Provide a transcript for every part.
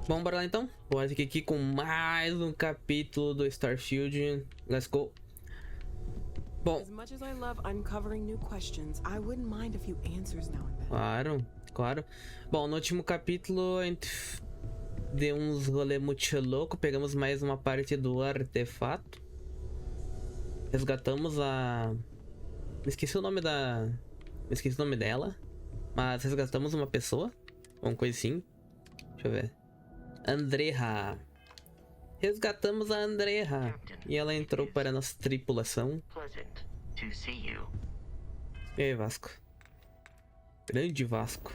Bom, bora lá então. Bora aqui com mais um capítulo do Starfield. Let's go. Bom. Claro. Bom, no último capítulo a gente deu uns rolê muito louco. Pegamos mais uma parte do artefato. Resgatamos a... Esqueci o nome dela. Mas resgatamos uma pessoa. Uma coisa assim. Deixa eu ver. Andrea. Resgatamos a Andrea. E ela entrou para a nossa tripulação. E aí, Vasco? Grande Vasco.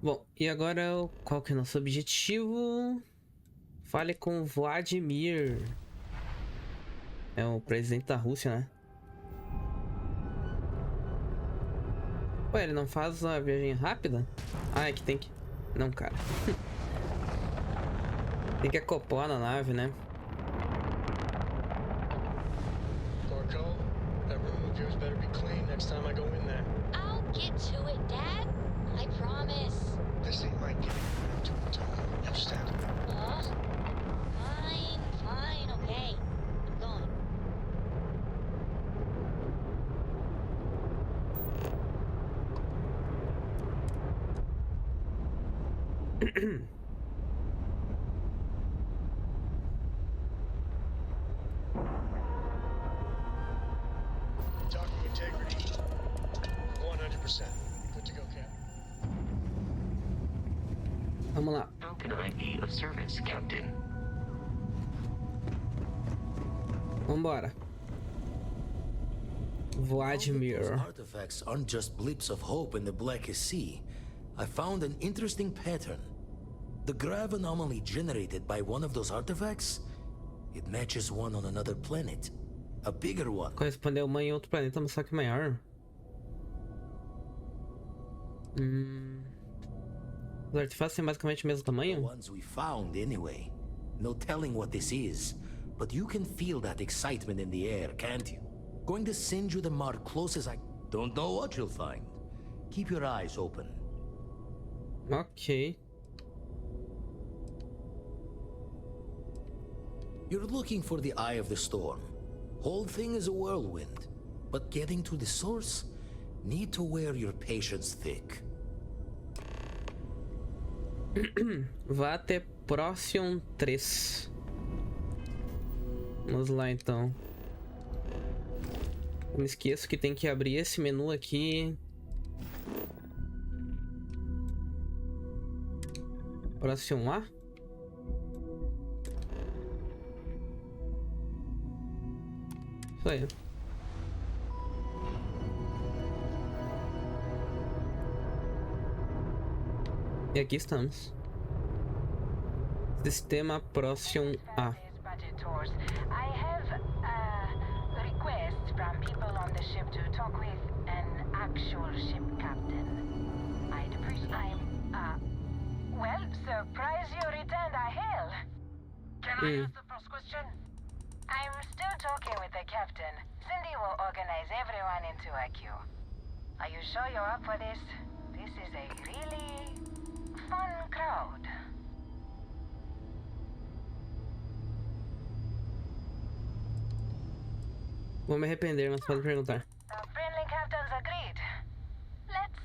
Bom, e agora qual que é o nosso objetivo? Fale com Vladimir. É o presidente da Rússia, né? Ué, ele não faz uma viagem rápida? Ah, é que tem que... Não, cara. Tem que acoplar na nave, né? That room of yours better be clean next time I go in there. I'll get to it, Dad. I promise. This thing might get me to the time. You understand? Fine, okay. I'm going. Docking integrity, 100%. Good to go, Cap. Vamos lá. How can I be of service, Captain? Vambora. Vladimir. Those artifacts aren't just blips of hope in the blackest sea. I found an interesting pattern. The grav anomaly generated by one of those artifacts, it matches one on another planet. A bigger one. Correspondeu uma em outro planeta, mas só que maior. Os artefatos têm basicamente o mesmo The tamanho? ones we found anyway. No telling what this is, but you can feel that excitement in the air, can't you? Going to send you the mark close as I... Don't know what you'll find. Keep your eyes open. Ok. You're looking for the eye of the storm. Whole thing is a whirlwind, but getting to the source, need to wear your patience thick. Vá até Procyon 3. Vamos lá então. Não me esqueço que tem que abrir esse menu aqui. Procyon A. Isso aí. E aqui estamos. Sistema Procyon A. I have a request from people on the ship to talk with an actual ship captain. I'd appreciate. Well, surprise you returned a hail. Can I ask the first question? I'm still talking with the captain. Cindy will organize everyone into a queue. Are you sure you're up for this? This is a really fun crowd. Vou me arrepender, mas pode perguntar. The friendly captains agreed. Let's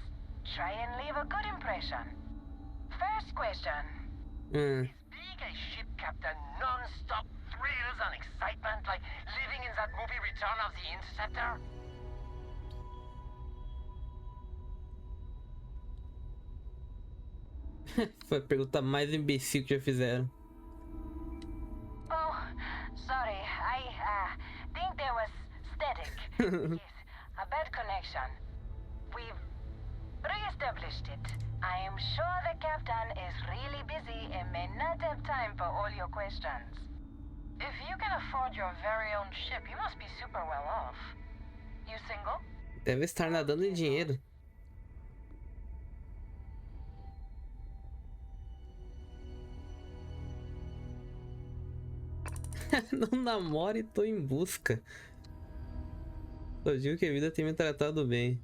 try and leave a good impression. First question. Being a ship captain non-stop thrills and excitement, like living in that movie Return of the Interceptor? Foi a pergunta mais imbecil que já fizeram. Oh, sorry. I think there was static. Yes, a bad connection. We've re-established it. I am sure the captain is really busy and may not have time for all your questions. If you can afford your very own ship, you must be super well off. You single? Deve estar nadando em dinheiro. Não namoro e tô em busca. Só digo que a vida tem me tratado bem.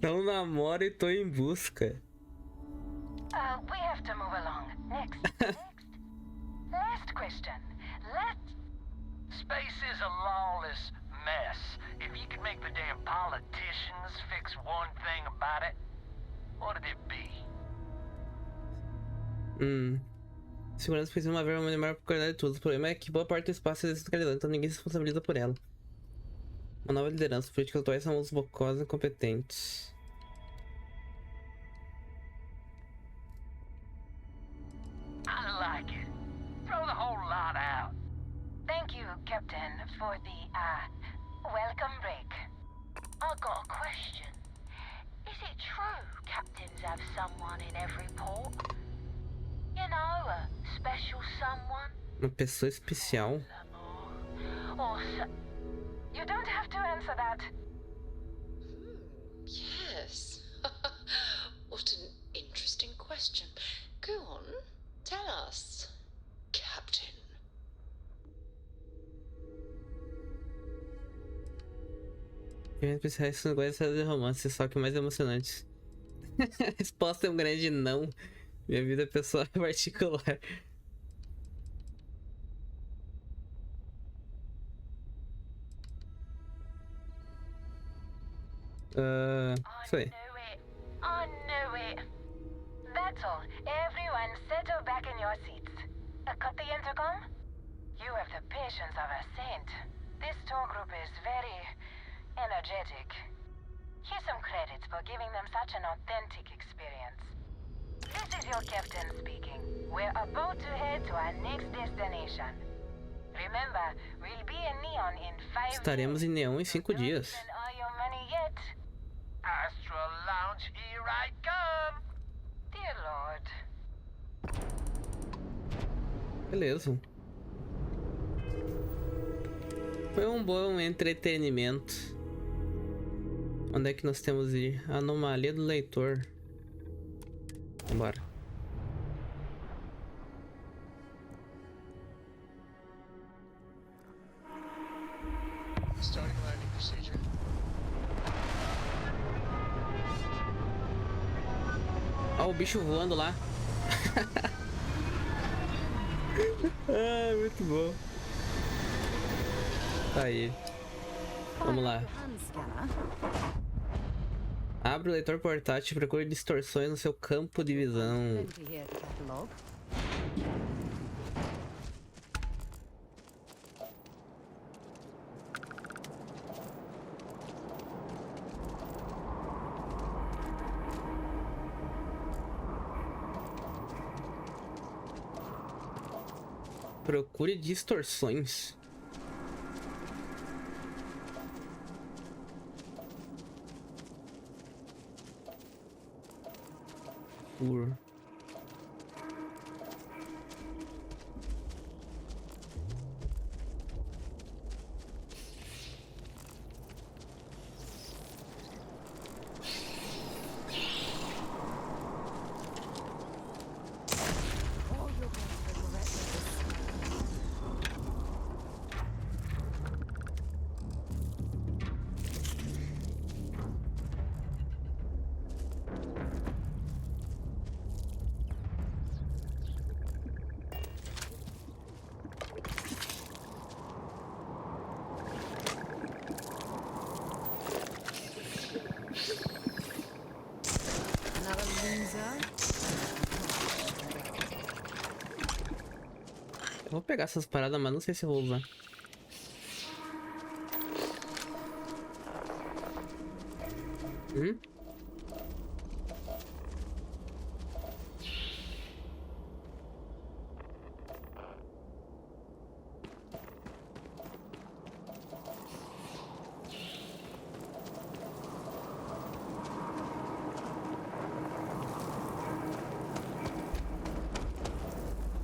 Não namoro e tô em busca. We have to move along. Next. Last question. Space is a lawless mess. If you could make the damn politicians fix one thing about it, what'd it be? Segurança precisa de uma verba maior para cuidar de tudo. O problema é que boa parte do espaço é descentralizado, então ninguém se responsabiliza por ela. Uma nova liderança. Os políticos atuais são os bocosos e incompetentes. I like it. Throw the whole lot out. Thank you, Captain, for the, welcome break. I got a question. Is it true captains have someone in every port? You know, a special someone? Uma pessoa especial. Or You don't have to answer that. Yes. What an interesting question. Go on, tell us, Captain. Eventos especiais são iguais a de romance, só que mais emocionantes. A resposta é um grande não. Minha vida pessoal é particular. Isso aí. I knew it. That's all. Everyone settle back in your seats. Cut the intercom? You have the patience of a saint. This tour group is very energetic. Here's some credits for giving them such an authentic experience. This is your captain speaking. We're about to head to our next destination. Remember, we'll be in Neon in 5 Estaremos em Neon em 5 dias. Don't spend all your money yet. Astral Lounge, here I come! Dear Lord. Beleza. Foi um bom entretenimento. Onde é que nós temos de ir? Anomalia do leitor. Vambora. Starting landing procedure. Ó, o bicho voando lá. Ah, muito bom. Tá aí. Vamos lá. Abre o leitor portátil e procure distorções no seu campo de visão. Procure distorções. Eu vou pegar essas paradas, mas não sei se eu vou usar.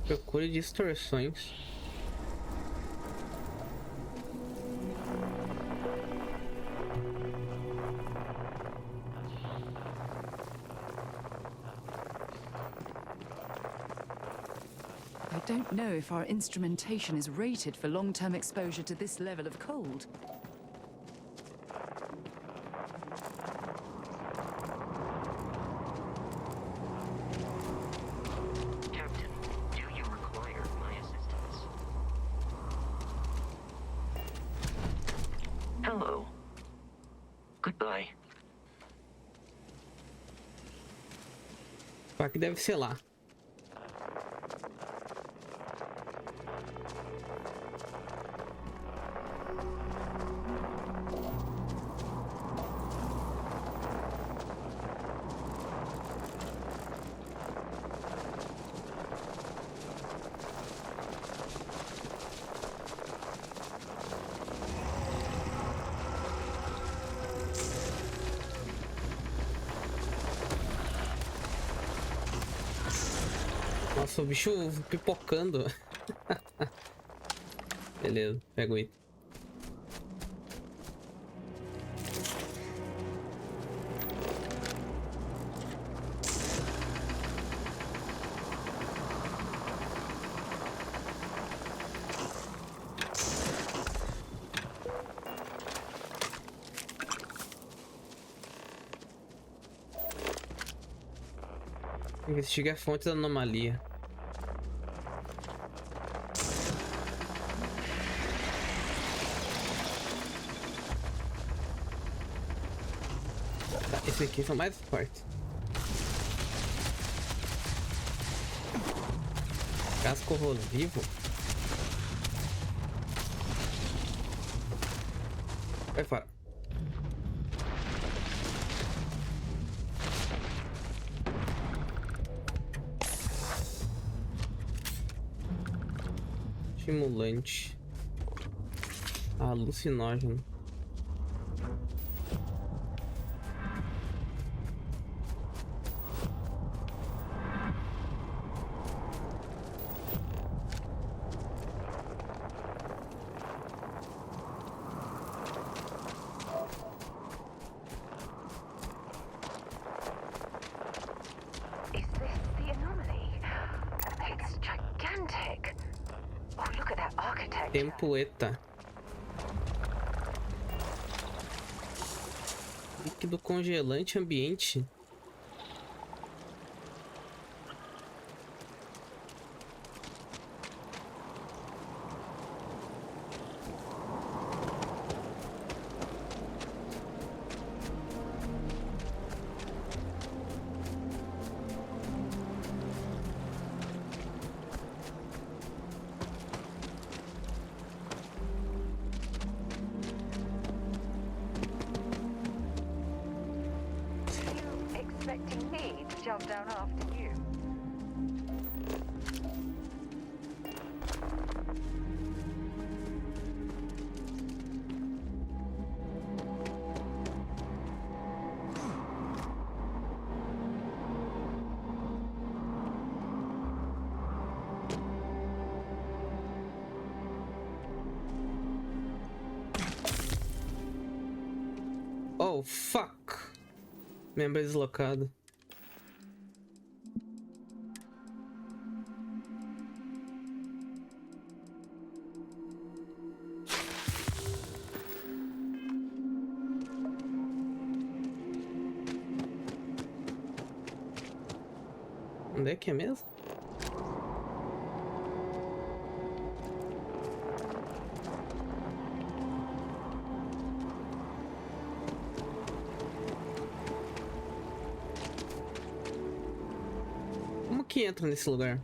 Procure distorções. I don't know if our instrumentation is rated for long-term exposure to this level of cold. Só que deve ser lá. Nossa, o bicho pipocando. Beleza, pega o item. Investiga a fonte da anomalia. Tá, esses aqui são mais fortes. Casco corrosivo. Vai fora. Estimulante. Alucinógeno. Is this the anomaly? It's gigantic. Oh, look at that architecture. Templo. Líquido congelante ambiente. Expecting me to jump down after you. Oh, fuck. Membro deslocado. Onde é que é mesmo? Como que entra nesse lugar?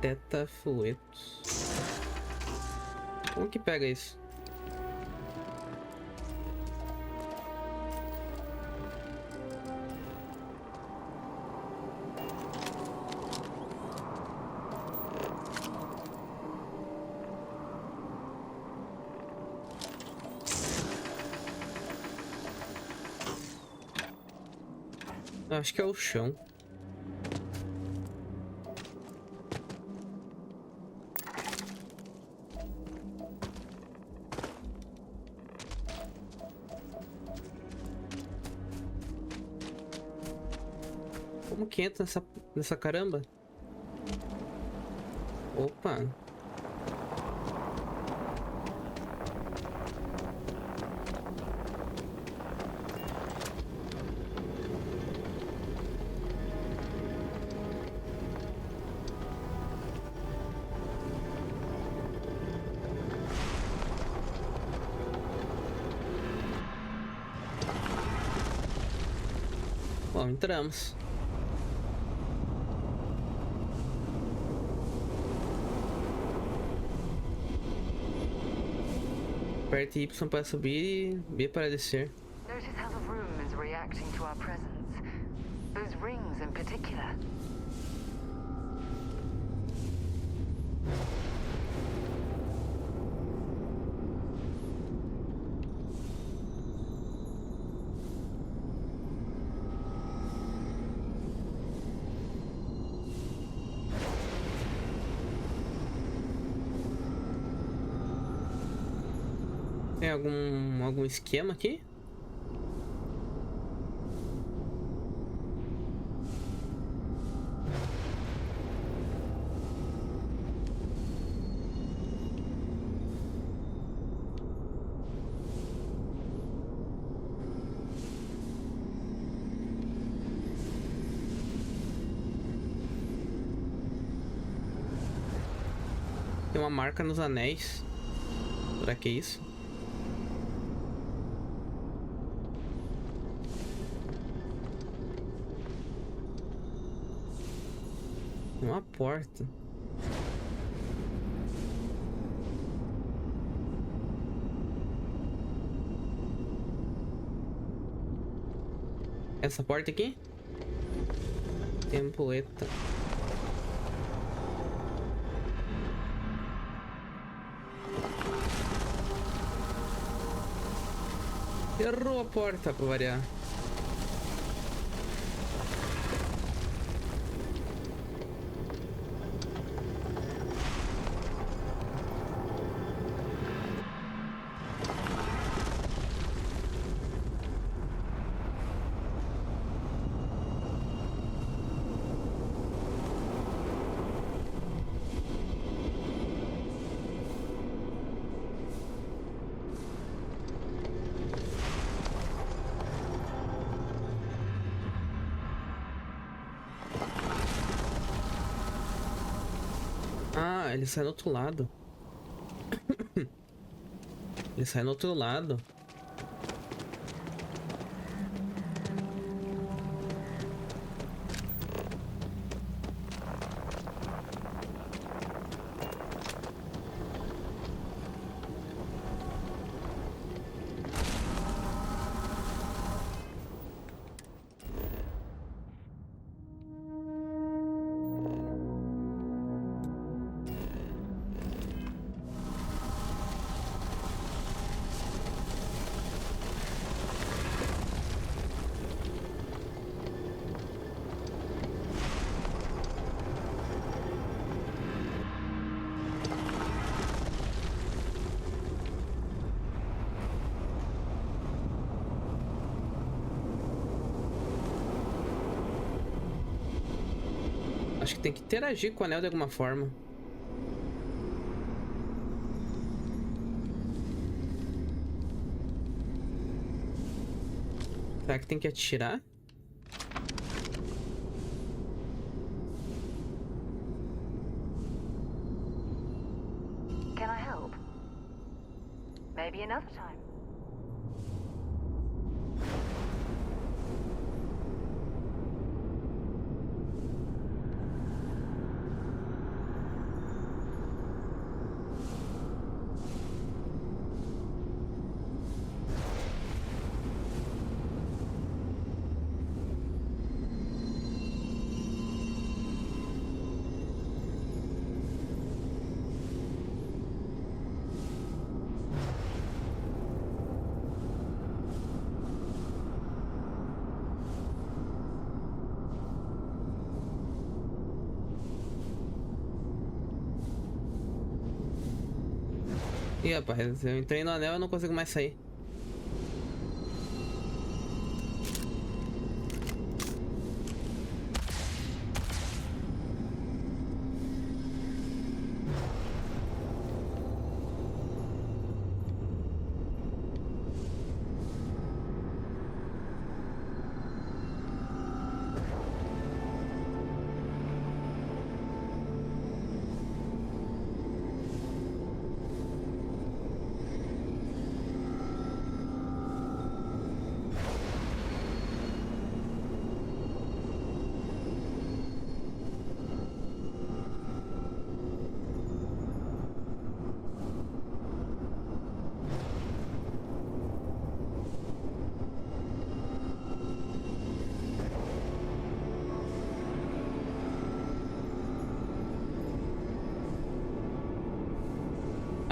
Teta fluetos. Como que pega isso? Acho que é o chão. Como que entra nessa caramba? Opa! Bom, entramos. Aperte Y para subir e B para descer. Notice how the room is reacting to our presence. Those rings in particular. Tem algum esquema aqui? Tem uma marca nos anéis. Será que é isso? Uma porta. Essa porta aqui? Templeta. Errou a porta pra variar. Ah, ele sai no outro lado. Ele sai no outro lado. Acho que tem que interagir com o anel de alguma forma. Será que tem que atirar? Can I help? Maybe another time. Ih, rapaz, eu entrei no anel e não consigo mais sair.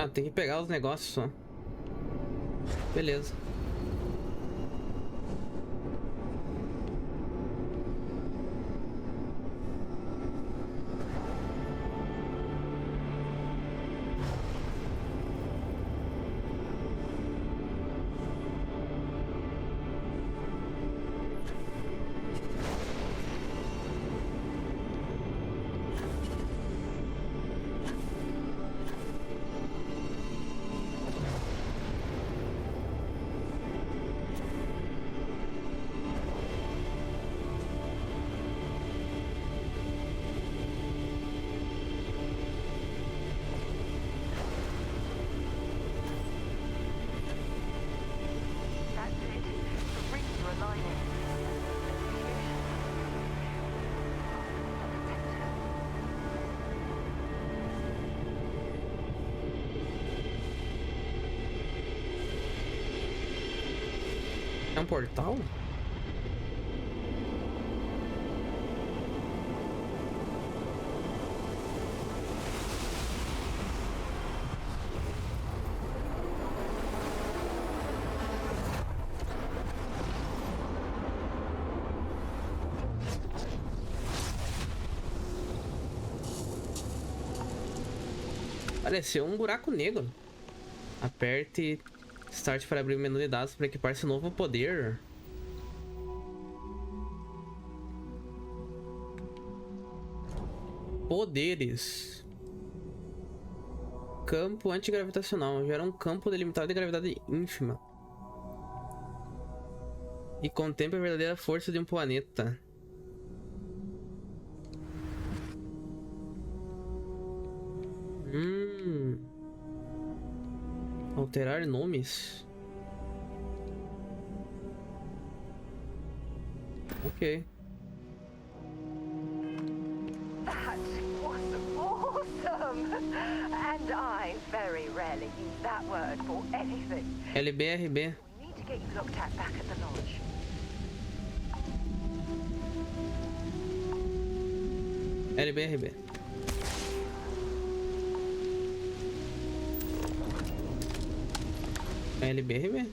Ah, tem que pegar os negócios só. Beleza. That's it. The rings are aligning. É um portal? Pareceu um buraco negro. Aperte Start para abrir o menu de dados para equipar seu novo poder. Poderes. Campo antigravitacional. Gera um campo delimitado de gravidade ínfima. E contempla a verdadeira força de um planeta. Alterar nomes. Ok. That was awesome! And I very rarely use that word for anything. LBRB. We need to get you looked at back at the lodge. LBRB. LBRB.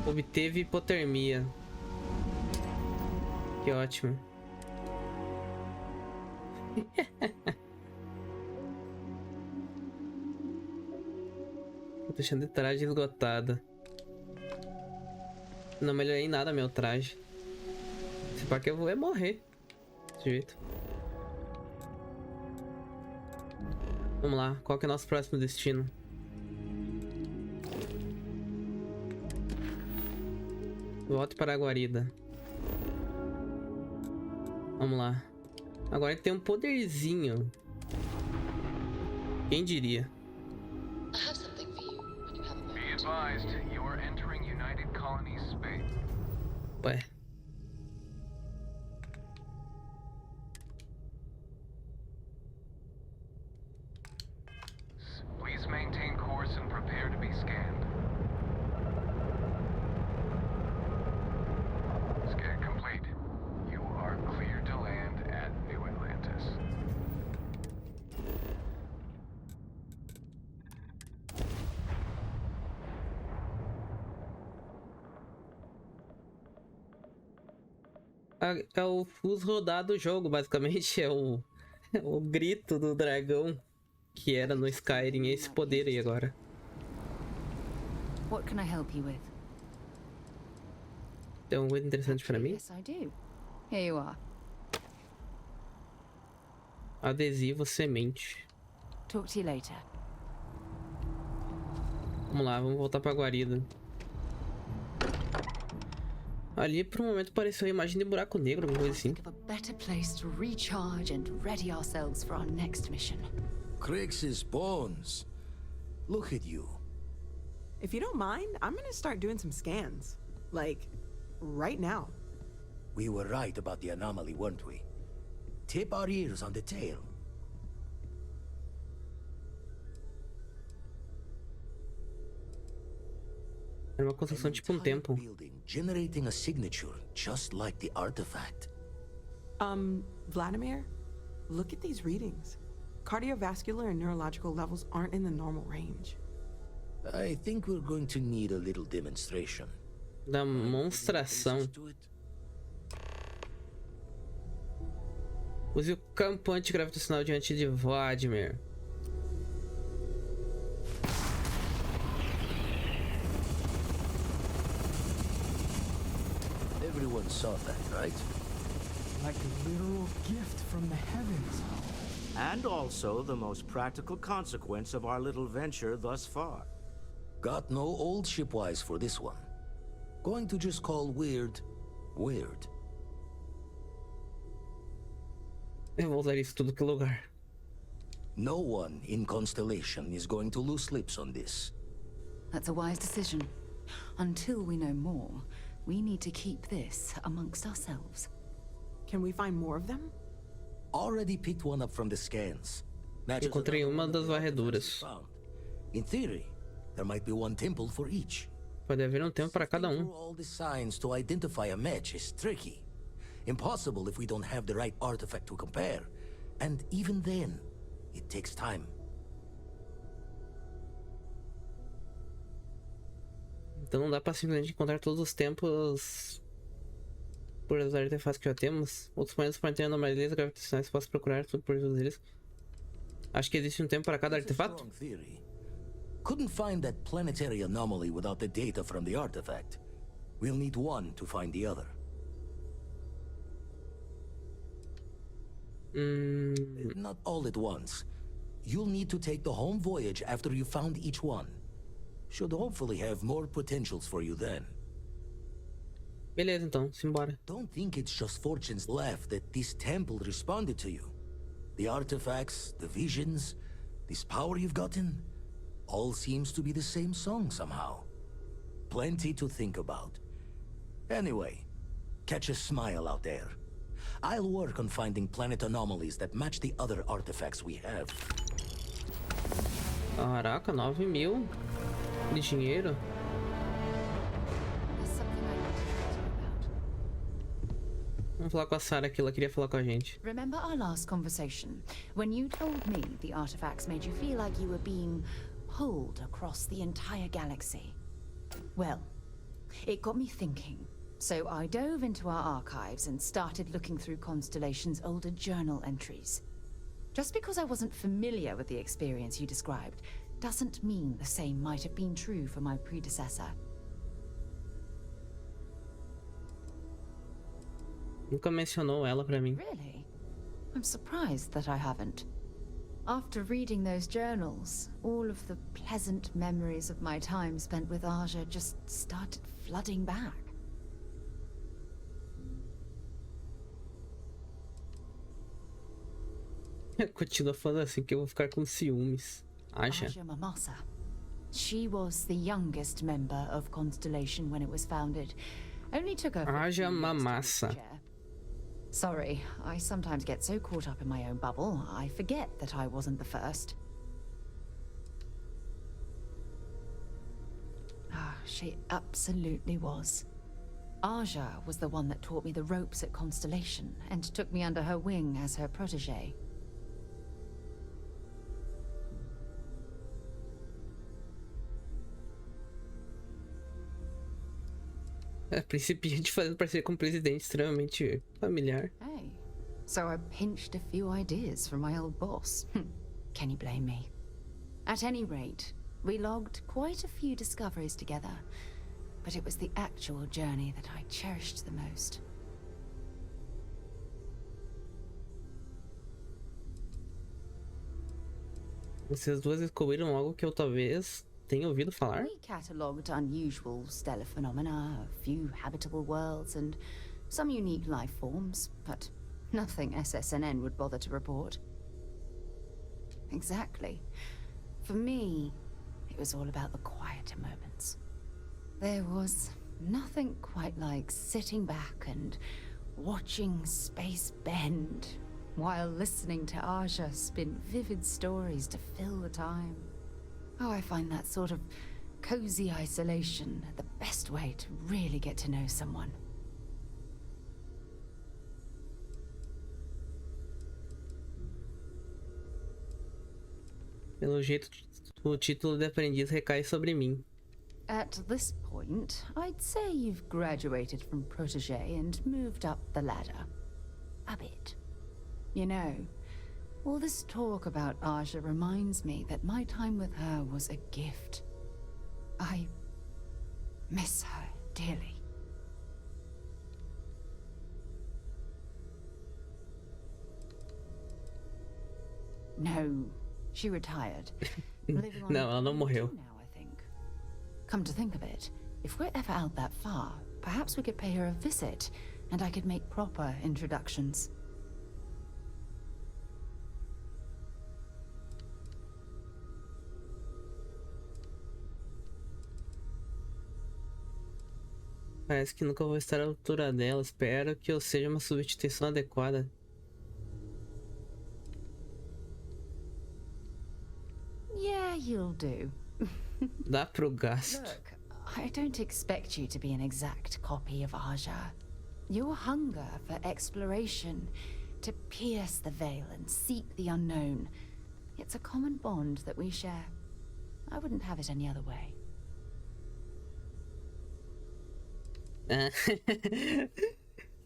Obteve hipotermia. Que ótimo. Tô deixando de traje esgotada. Não melhorei em nada meu traje. Se pá que eu vou morrer. Desse jeito. Vamos lá, qual que é o nosso próximo destino? Volte para a guarida. Vamos lá. Agora tem um poderzinho. Quem diria? I have something for you when you have a moment. Be advised, you are entering United Colonies space. Ué. Please maintain course and prepare to be scanned. Scan complete. You are cleared to land at New Atlantis. É o fuso rodar do jogo, basicamente. É o grito do dragão que era no Skyrim. Esse poder aí agora. What can I help you with? Tem alguma coisa interessante pra mim? Yes, I do. Here you are. Adesivo semente. Talk to you later. Vamos lá, vamos voltar pra guarida. Ali por um momento apareceu a imagem de buraco negro, alguma coisa assim. Think of a better place to recharge and ready ourselves for our next mission. Crix's bones. Look at you. If you don't mind, I'm gonna start doing some scans. Like, right now. We were right about the anomaly, weren't we? Tip our ears on the tail. Era uma construção tipo um templo. Building generating a signature just like the artifact. Vladimir, look at these readings. Cardiovascular and neurological levels aren't in the normal range. I think we're going to need a little demonstration. Demonstração. Use o campo antigravitacional diante de Vladimir. Everyone saw that, right? Like a literal gift from the heavens. And also the most practical consequence of our little venture thus far. Got no old shipwise for this one. Going to just call weird, weird. Eu vou usar isso tudo que lugar. No one in Constellation is going to lose slips on this. That's a wise decision. Until we know more, we need to keep this amongst ourselves. Can we find more of them? Already picked one up from the scans. Encontrei uma das varreduras. In theory, there might be one temple for each. Pode haver um tempo para cada um. All the signs to identify a match is tricky. Impossible if we don't have the right artifact to compare. And even then, it takes time. Então não dá para simplesmente encontrar todos os tempos por os artefatos que já temos. Outros planetas podem ter anomalias gravitacionais, posso procurar tudo por todos eles. Acho que existe um tempo para cada artefato. Couldn't find that planetary anomaly without the data from the artifact. We'll need one to find the other. Not all at once. You'll need to take the home voyage after you found each one. Should hopefully have more potentials for you then. Beleza, então, simbora. Don't think it's just Fortune's laugh that this temple responded to you. The artifacts, the visions, this power you've gotten, all seems to be the same song somehow. Plenty to think about. Anyway, catch a smile out there. I'll work on finding planet anomalies that match the other artifacts we have. Caraca, 9.000 de dinheiro. Vamos falar com a Sarah que ela queria falar com a gente. Remember our last conversation when you told me the artifacts made you feel like you were being pulled across the entire galaxy? Well, it got me thinking. So I dove into our archives and started looking through Constellation's older journal entries. Just because I wasn't familiar with the experience you described doesn't mean the same might have been true for my predecessor. Nunca mencionou ela pra mim. Really? I'm surprised that I haven't. After reading those journals, all of the pleasant memories of my time spent with Aja just started flooding back. Continua falando assim que eu vou ficar com ciúmes. Acha? Aja Mamasa. She was the youngest member of Constellation when it was founded. Only took her Aja Mamasa. Sorry, I sometimes get so caught up in my own bubble, I forget that I wasn't the first. Ah, she absolutely was. Aja was the one that taught me the ropes at Constellation and took me under her wing as her protege. É, principiante fazendo parceria com um presidente extremamente familiar. Hey, so I pinched a few ideas from my old boss. Can you blame me? At any rate, we logged quite a few discoveries together, but it was the actual journey that I cherished the most. Vocês duas descobriram algo que eu talvez tenha ouvido falar? We catalogued unusual stellar phenomena, a few habitable worlds, and some unique life forms, but nothing SSNN would bother to report. Exactly. For me, it was all about the quieter moments. There was nothing quite like sitting back and watching space bend while listening to Aja spin vivid stories to fill the time. Oh, I find that sort of cozy isolation, the best way to really get to know someone. Pelo jeito, o título de aprendiz recai sobre mim. At this point, I'd say you've graduated from protege and moved up the ladder. A bit. You know, all this talk about Aja reminds me that my time with her was a gift. I miss her dearly. No, she retired. Living on Não, ela não morreu. now, I think. Come to think of it, if we're ever out that far, perhaps we could pay her a visit, and I could make proper introductions. Parece que nunca vou estar à altura dela. Espero que eu seja uma substituição adequada. Yeah, you'll do. Dá pro gasto. Look, I don't expect you to be an exact copy of Aja. Your hunger for exploration, to pierce the veil and seek the unknown, it's a common bond that we share. I wouldn't have it any other way.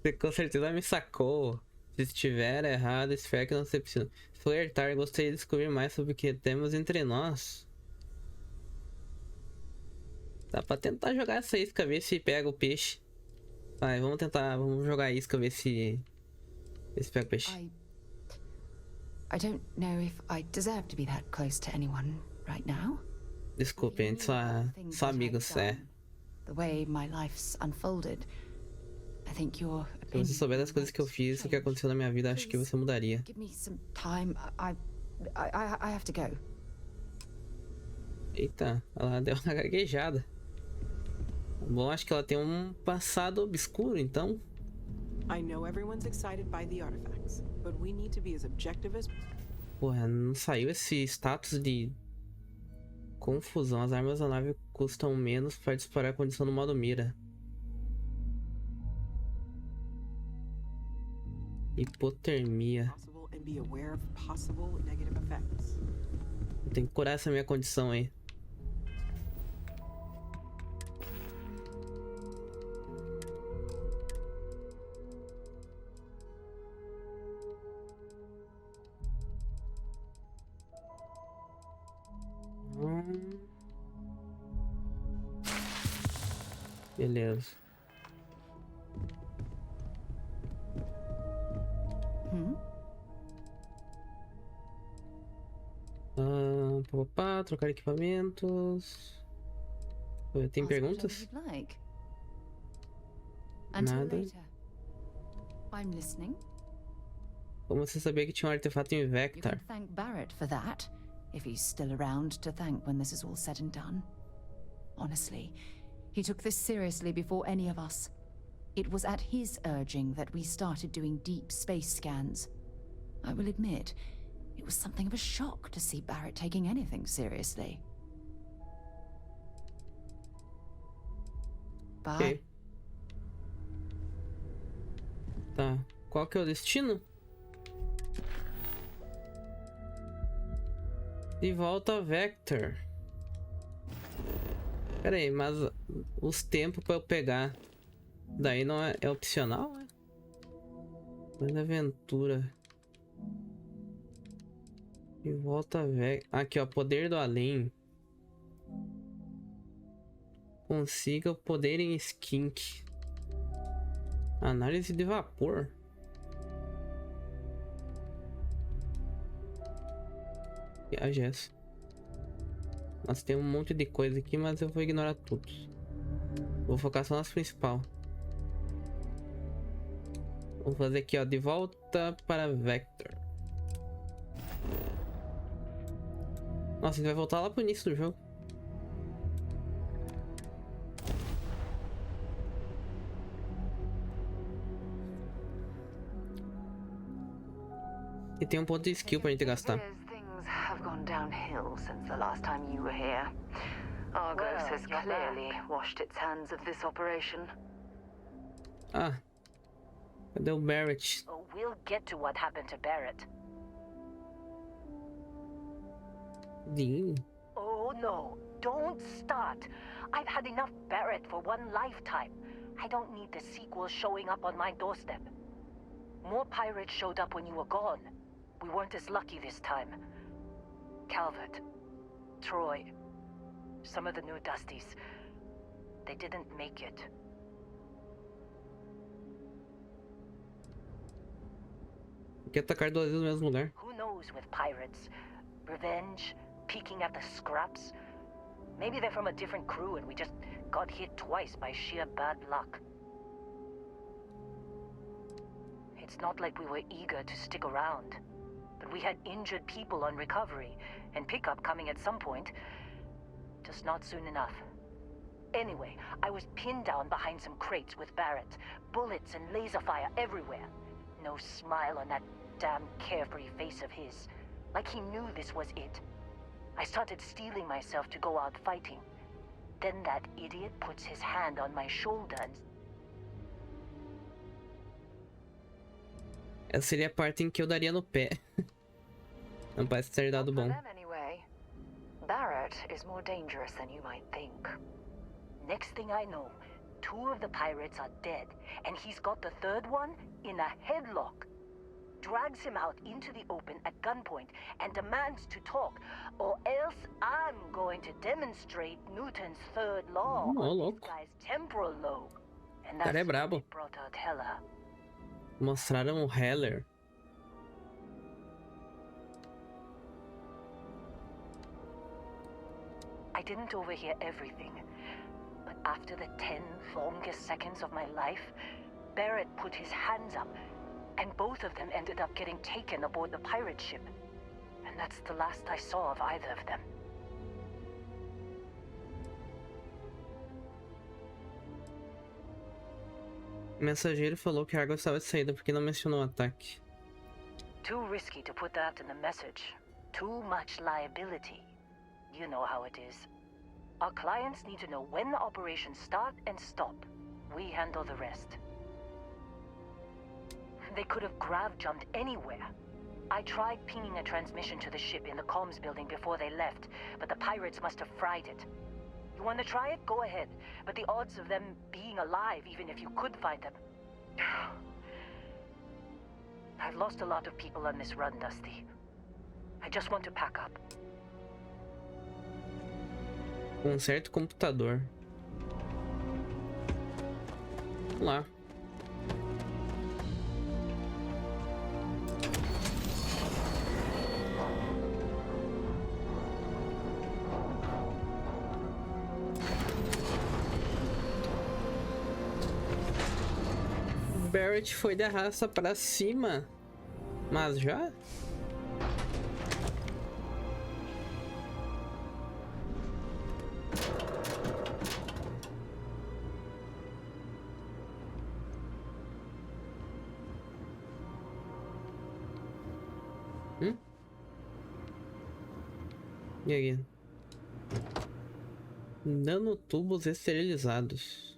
Você com certeza me sacou. Se estiver errado, espero que não se precisa. Se flertar, gostaria de descobrir mais sobre o que temos entre nós. Dá pra tentar jogar essa isca, ver se pega o peixe. Vai, vamos tentar, vamos jogar a isca, ver se pega o peixe. I don't know if I deserve to be that close to anyone right now. Desculpe, a gente só amigos, é. The way my life's unfolded, I think your Se você souber das coisas que eu fiz, o que aconteceu na minha vida, acho que você mudaria. Give me some time. I have to go. Eita, ela deu uma gaguejada. Bom, acho que ela tem um passado obscuro, então. I know everyone's excited by the artifacts, but we need to be as objective as... Porra, não saiu esse status de confusão. As armas da nave custam menos para disparar a condição no modo mira. Hipotermia. and be aware of possible negative effects. Eu tenho que curar essa minha condição aí. Beleza. Trocar equipamentos. Tem perguntas? Nada. I'm listening. Como você sabia que tinha um artefato em You Vector? can thank Barrett for that, if he's still around to thank when this is all said and done. Honestly, he took this seriously before any of us. It was at his urging that we started doing deep space scans. I will admit, it was something of a shock to see Barrett taking anything seriously. Bye. Ok. Tá. Qual que é o destino? De volta a Vector. Pera aí, mas os tempos pra eu pegar daí não é opcional, né? Mas aventura. De volta a Vector. Aqui, ó, poder do além. Consiga o poder em skink. Análise de vapor. Viagem é essa? Nossa, tem um monte de coisa aqui, mas eu vou ignorar tudo. Vou focar só nas principal. Vou fazer aqui, ó, de volta para Vector. Nossa, a gente vai voltar lá pro início do jogo. E tem um ponto de skill pra gente gastar. Things have gone downhill since the last time you were here. Argos has clearly washed its hands of this operation. Ah. Cadê o Barrett? Oh, we'll get to what happened to Barrett. Sim. Oh no, don't start. I've had enough Barrett for one lifetime. I don't need the sequel showing up on my doorstep. More pirates showed up when you were gone. We weren't as lucky this time. Calvert, Troy, some of the new Dusties, they didn't make it. Quer atacar duas vezes no mesmo lugar. Who knows with pirates? Revenge, peeking at the scraps. Maybe they're from a different crew and we just got hit twice by sheer bad luck. It's not like we were eager to stick around. But we had injured people on recovery, and pickup coming at some point. Just not soon enough. Anyway, I was pinned down behind some crates with Barrett. Bullets and laser fire everywhere. No smile on that damn carefree face of his. Like he knew this was it. I started steeling myself to go out fighting. Then that idiot puts his hand on my shoulder and... Essa seria a parte em que eu daria no pé. Não parece ter dado bom. Anyway, Barrett is more dangerous than you might think. Next thing I know, 2 of the pirates are dead, and he's got the 3rd one in a headlock. Drags him out into the open at gunpoint and demands to talk, or else I'm going to demonstrate Newton's 3rd law on this guy's temporal lobe. And that's Cara é brabo. what brought out Heller. Mostraram o Heller. I didn't overhear everything, but after the 10 longest seconds of my life, Barrett put his hands up, and both of them ended up getting taken aboard the pirate ship. And that's the last I saw of either of them. O mensageiro falou que a água estava de saída porque não mencionou o ataque. Too risky to put that in the message. Too much liability. You know how it is. Our clients need to know when the operations start and stop. We handle the rest. They could have grav-jumped anywhere. I tried pinging a transmission to the ship in the comms building before they left, but the pirates must have fried it. You want to try it? Go ahead. But the odds of them being alive, even if you could find them... I've lost a lot of people on this run, Dusty. I just want to pack up. Conserte computador. Vamos lá. Barrett foi de arrasta pra cima. Mas já? E aí? Nanotubos esterilizados.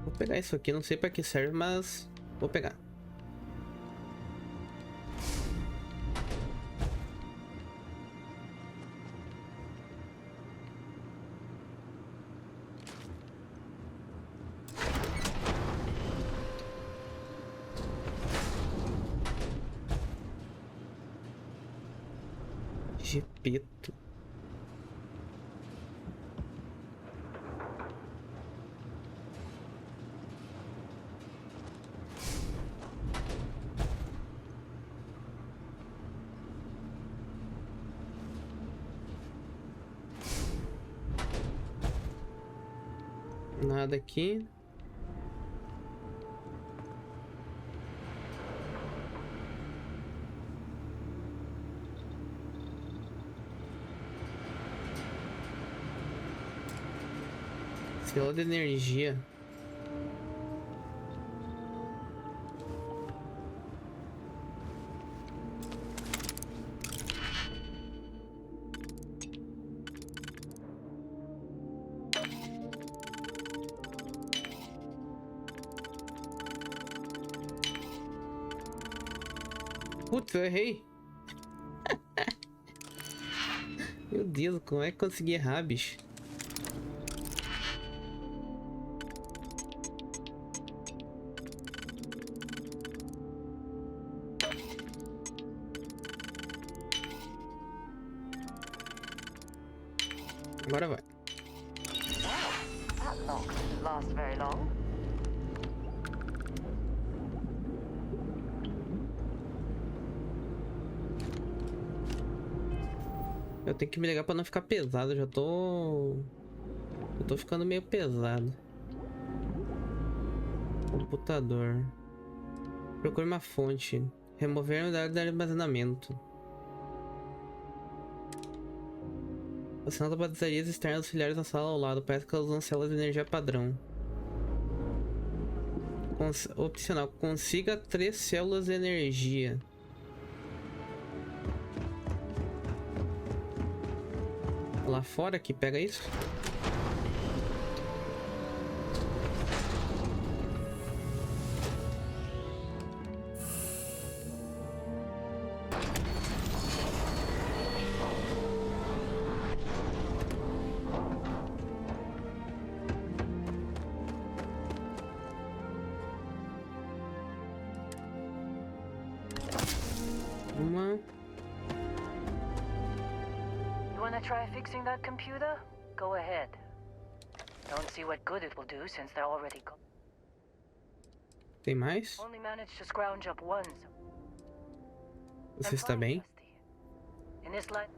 Vou pegar isso aqui, não sei pra que serve, mas vou pegar. Gepeto. Nada aqui. Fila de energia. Putz, eu errei. Meu Deus, como é que consegui errar, bicho? Agora vai. That lock didn't last very long. Eu tenho que me ligar pra não ficar pesado, eu tô ficando meio pesado. Computador. Procure uma fonte. Remover a unidade de armazenamento. O sinal das baterias externas auxiliares na sala ao lado. Parece que elas usam células de energia padrão. Opcional. Consiga 3 células de energia. Lá fora que pega isso? Uma. You wanna try fixing that computer? Go ahead. Don't see what good it will do since they're already gone. Tem mais? Only managed to scrounge up one. Você está bem? In this line.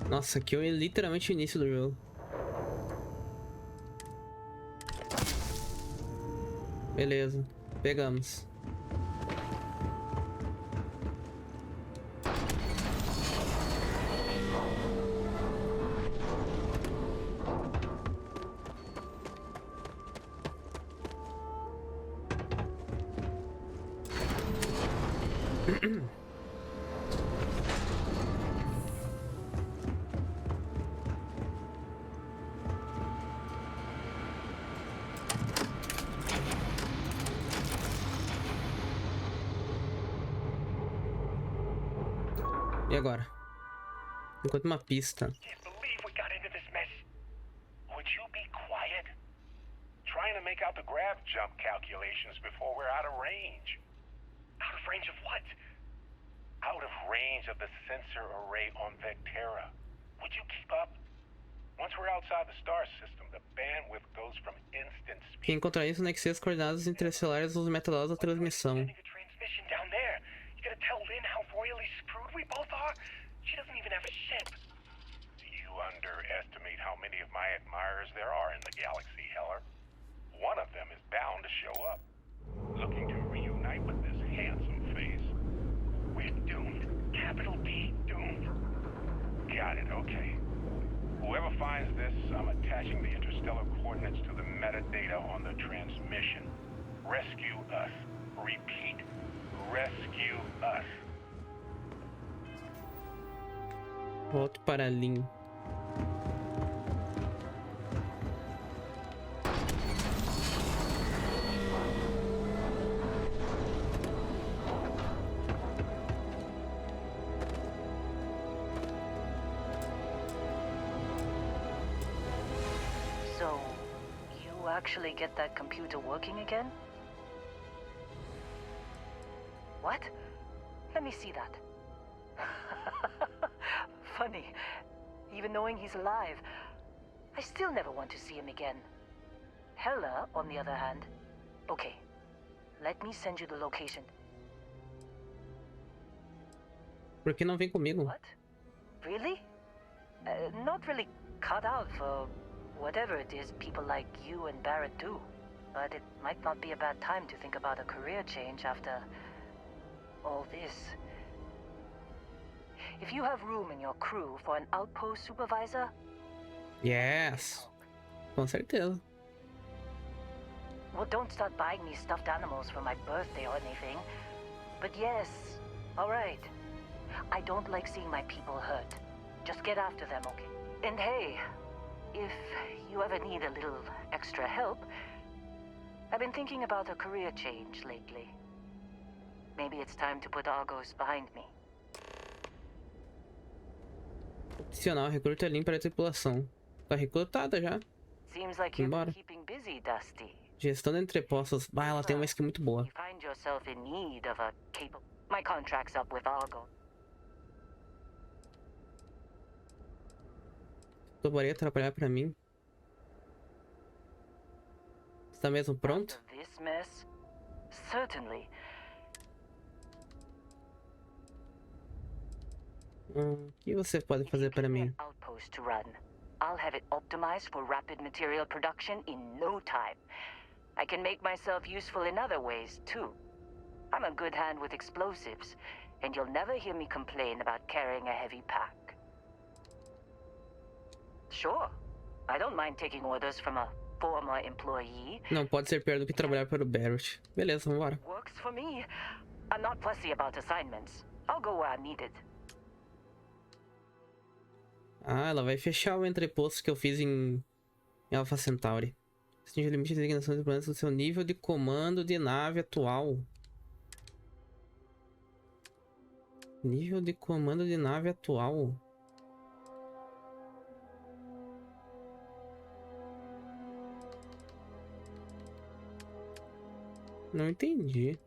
Nossa, aqui é literalmente o início do jogo. Beleza, pegamos. E agora? Enquanto uma pista. Can't believe we got into this mess. Would you be quiet? Trying to make out the grav jump calculations before we're out of range. Out of range of what? Out of range of the sensor array on Vectera. Would you keep up? Once we're outside the star system, the bandwidth goes from instant speed. Quem encontrar isso anexe as coordenadas interestelares dos metadados da transmissão. Transmission down there. You gotta tell Lynn how royally screwed we both are. She doesn't even have a ship. You underestimate how many of my admirers there are in the galaxy, Heller. One of them is bound to show up, looking to reunite with this handsome face. We're doomed. Capital D, doomed. Got it, okay. Whoever finds this, I'm attaching the interstellar coordinates to the metadata on the transmission. Rescue us. Repeat. Rescue us. Volto para a linha. So, you actually get that computer working again? What? Let me see that. Funny. Even knowing he's alive, I still never want to see him again. Hella, on the other hand. Okay, let me send you the location. Por que não vem comigo? What? Really? Not really cut out for whatever it is people like you and Barrett do. but it might not be a bad time to think about a career change after all this. If you have room in your crew for an outpost supervisor, Yes. Com certeza. well, don't start buying me stuffed animals for my birthday or anything. But yes, all right. I don't like seeing my people hurt. Just get after them, okay? And hey, if you ever need a little extra help, I've been thinking about a career change lately. Maybe it's time to put Argos behind me. Opcional, recruta link para a tripulação. Tá recrutada já. Seems like you've Embora. been keeping busy, Dusty. Gestão de entrepostos. Bah, ela tem uma skill muito boa. You find yourself in need of a capable... My contract's up with Argo. Toparia trabalhar pra mim. Está mesmo pronto? After this mess? Certainly. O que você pode fazer para mim? Outpost to run. I'll have it optimized for rapid material production in no time. I can make myself useful in other ways, too. I'm a good hand with explosives, and you'll never hear me complain about carrying a heavy pack. Sure, I don't mind taking orders from a former employee. Não pode ser pior do que trabalhar para o Barrett. Beleza, vambora. Works for me. I'm not fussy about assignments. I'll go where I'm needed. Ah, ela vai fechar o entreposto que eu fiz em Alpha Centauri. Atinge o limite de designação de planetas do seu nível de comando de nave atual. Nível de comando de nave atual. Não entendi.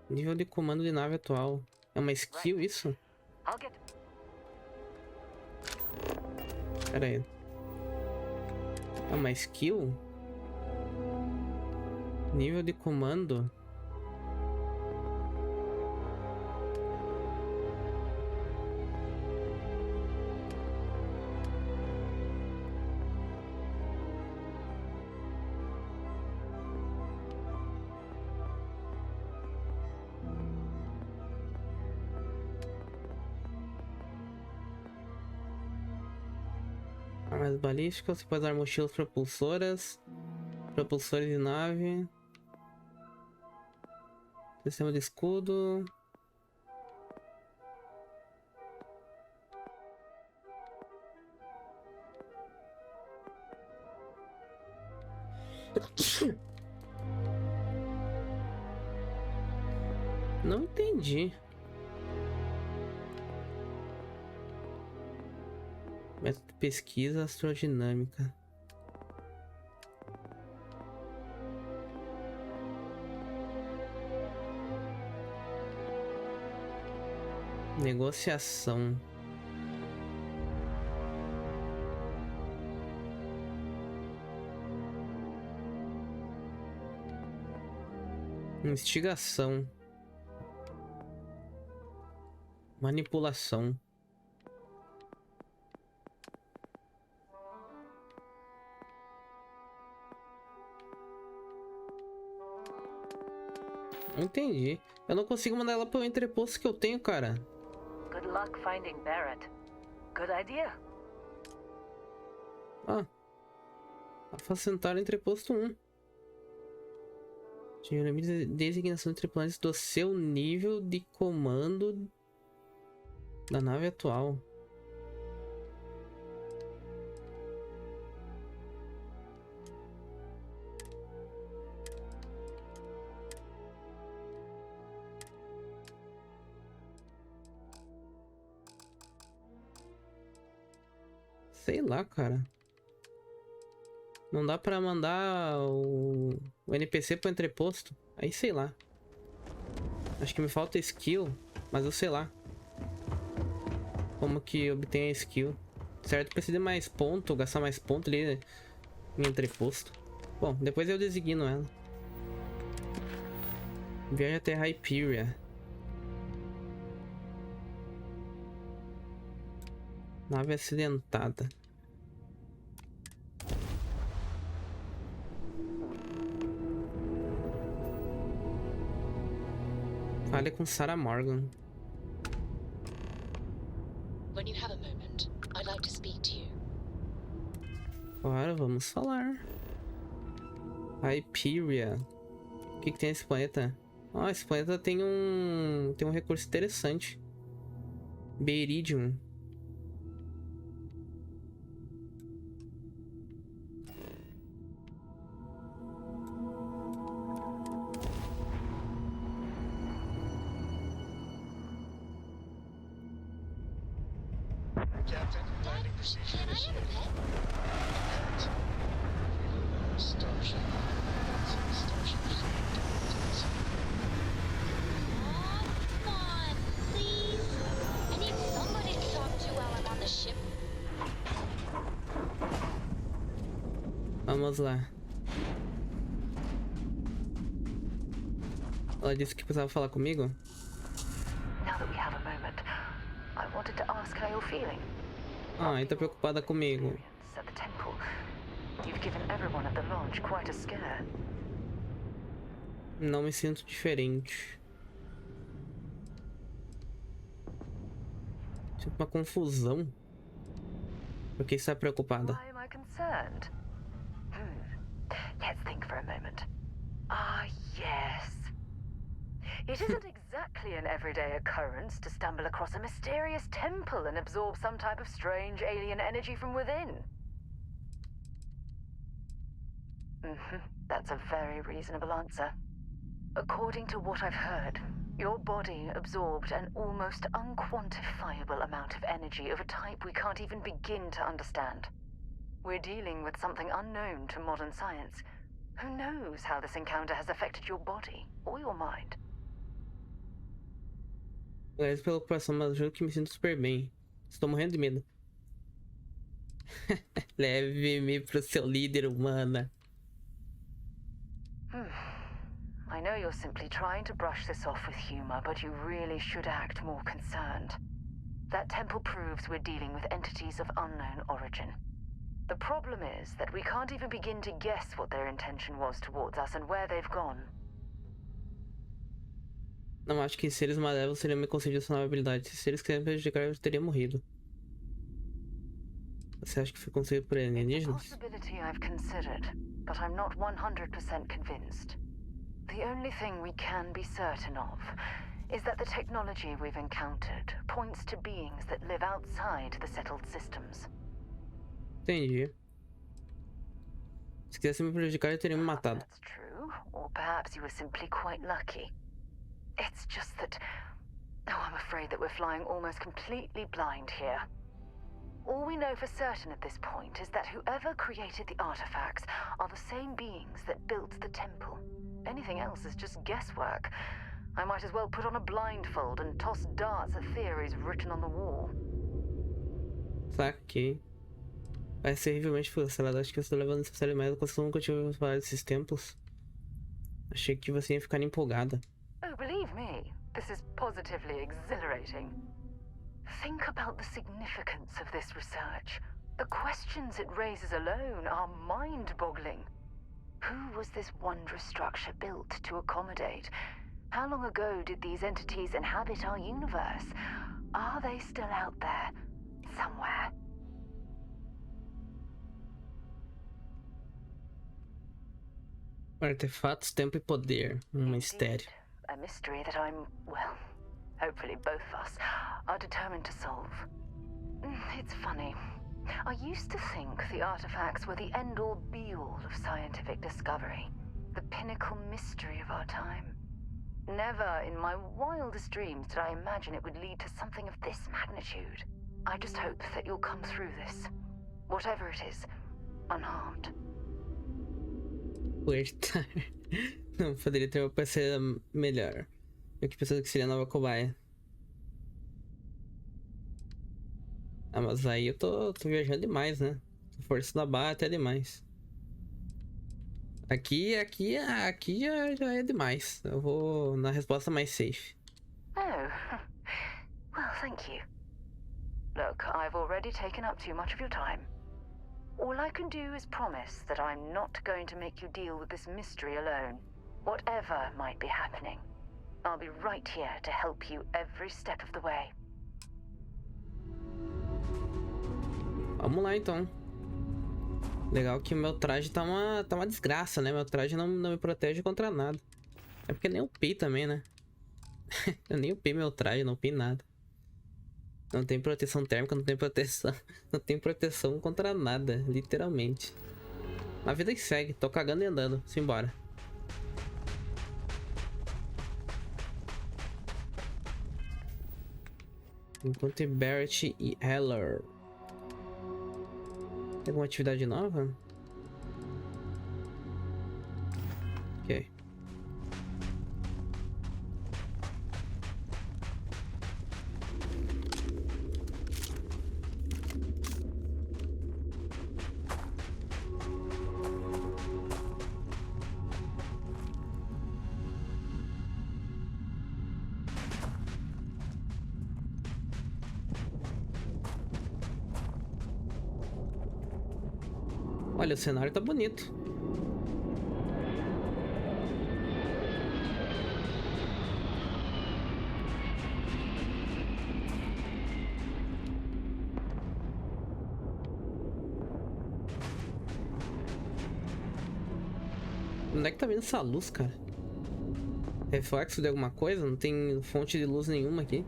Nível de comando de nave atual. É uma skill isso? Pera aí. É uma skill? Nível de comando? Armas balísticas, você pode usar mochilas propulsoras, propulsores de nave, sistema de escudo. Não entendi. Método de pesquisa astrodinâmica. Negociação. Instigação. Manipulação. Entendi. Eu não consigo mandar ela pro entreposto que eu tenho, cara. Good luck finding Barrett. Good idea. Ah. Afacentar entreposto 1. Tinha limite de designação de tripulantes do seu nível de comando da nave atual. Sei lá, cara. Não dá pra mandar o NPC pro entreposto. Aí sei lá. Acho que me falta skill, mas eu sei lá como que obtém a skill. Certo, precisa de mais ponto, gastar mais ponto ali em entreposto. Bom, depois eu designo ela. Viagem até Hyperia. Nave acidentada. Fale com Sarah Morgan. When you have a moment, I'd like to speak to you. Claro, vamos falar. Hyperia. O que tem esse planeta? Ah, esse planeta tem um recurso interessante. Beridium. Captain, landing procedures. Can I have a pet? Starship. Aw, come on, please. I need somebody to talk to while I'm on the ship. Vamos lá. Ela disse que precisava falar comigo? Now that we have a moment, I wanted to ask how you're feeling. Ah, tá preocupada comigo. At the temple, you've given everyone at the lodge quite a scare. Não me sinto diferente. Sinto uma confusão. Por que está preocupada? Why am I concerned? Let's think for a moment. Ah, yes. It isn't exactly an everyday occurrence to stumble across a mysterious temple and absorb some type of strange alien energy from within. That's a very reasonable answer. According to what I've heard, your body absorbed an almost unquantifiable amount of energy of a type we can't even begin to understand. We're dealing with something unknown to modern science. Who knows how this encounter has affected your body or your mind? Aliás, pela ocupação, mas juro que me sinto super bem. Estou morrendo de medo. Leve-me pro seu líder, humana. I know you're simply trying to brush this off with humor, but you really should act more concerned. That temple proves we're dealing with entities of unknown origin. The problem is that we can't even begin to guess what their intention was towards us and where they've gone. Não acho que seres malévolos seriam me concedido essa nova habilidade. Se seres quisessem prejudicar, eu teria morrido. Você acha que foi concedido por alienígenas? It's a possibility I've considered, but I'm not 100% convinced. The only thing we can be certain of is that the technology we've encountered points to beings that live outside the settled systems. Entendi. Se quisesse me prejudicar, eu teria me matado. That's true, or perhaps you were simply quite lucky. It's just that... Oh, I'm afraid that we're flying almost completely blind here. All we know for certain at this point is that whoever created the artifacts are the same beings that built the temple. Anything else is just guesswork. I might as well put on a blindfold and toss darts at theories written on the wall. Saquei. Vai ser terrivelmente frustrado. Acho que você está levando essa série mais do que eu nunca tive falar desses templos. Achei que você ia ficar empolgada. Oh, believe me, this is positively exhilarating. Think about the significance of this research. The questions it raises alone are mind-boggling. Who was this wondrous structure built to accommodate? How long ago did these entities inhabit our universe? Are they still out there, somewhere? Artefatos, tempo e poder. Mistério. A mystery that I'm, well, hopefully both of us are determined to solve. It's funny. I used to think the artifacts were the end-all be-all of scientific discovery. The pinnacle mystery of our time. Never in my wildest dreams did I imagine it would lead to something of this magnitude. I just hope that you'll come through this, whatever it is, unharmed. Puerta. Não poderia ter uma parceira melhor. Eu que pensando que seria a nova cobaia. Ah, mas aí eu tô viajando demais, né? Força da barra até demais. Aqui já é demais. Eu vou na resposta mais safe. Oh, well, thank you. Look, I've already taken up too much of your time. All I can do is promise that I'm not going to make you deal with this mystery alone, whatever might be happening. I'll be right here to help you every step of the way. Vamos lá então. Legal que meu traje tá uma desgraça, né? Meu traje não me protege contra nada. É porque nem upei também, né? Eu nem upei meu traje, não upei nada. Não tem proteção térmica, não tem proteção. Não tem proteção contra nada, literalmente. A vida que segue, tô cagando e andando. Simbora. Encontre Barrett e Heller. Tem alguma atividade nova? Ok. Olha, o cenário tá bonito. Onde é que tá vindo essa luz, cara? Reflexo de alguma coisa? Não tem fonte de luz nenhuma aqui.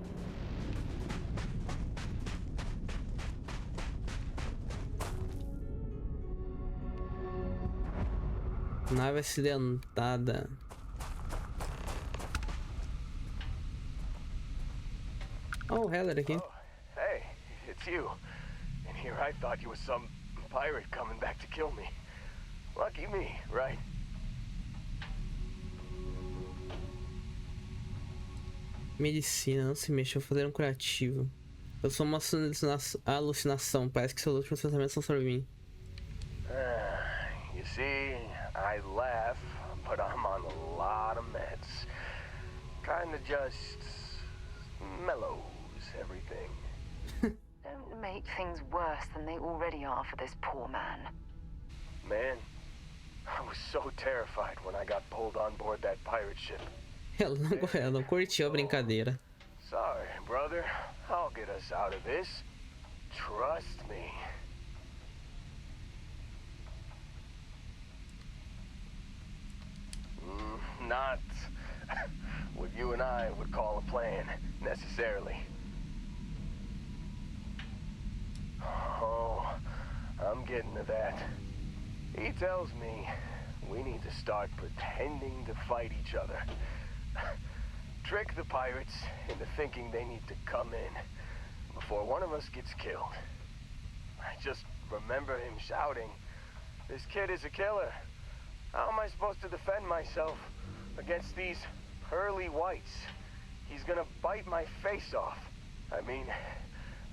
Nave acidentada. Oh, Heller aqui. Oh, hey, it's you. And here I thought you were some pirate coming back to kill me. Lucky me, right? Medicina, não se mexa, vou fazer um curativo. Eu sou uma alucinação, parece que seus últimos pensamentos são sobre mim. You see, I laugh, but I'm on a lot of meds. Kinda just mellows everything. Don't make things worse than they already are for this poor man. Man, I was so terrified when I got pulled on board that pirate ship. Ela não curtiu a brincadeira. Sorry, brother. I'll get us out of this. Trust me. Not what you and I would call a plan, necessarily. Oh, I'm getting to that. He tells me we need to start pretending to fight each other. Trick the pirates into thinking they need to come in before one of us gets killed. I just remember him shouting, "This kid is a killer. How am I supposed to defend myself against these pearly whites? He's gonna bite my face off." I mean,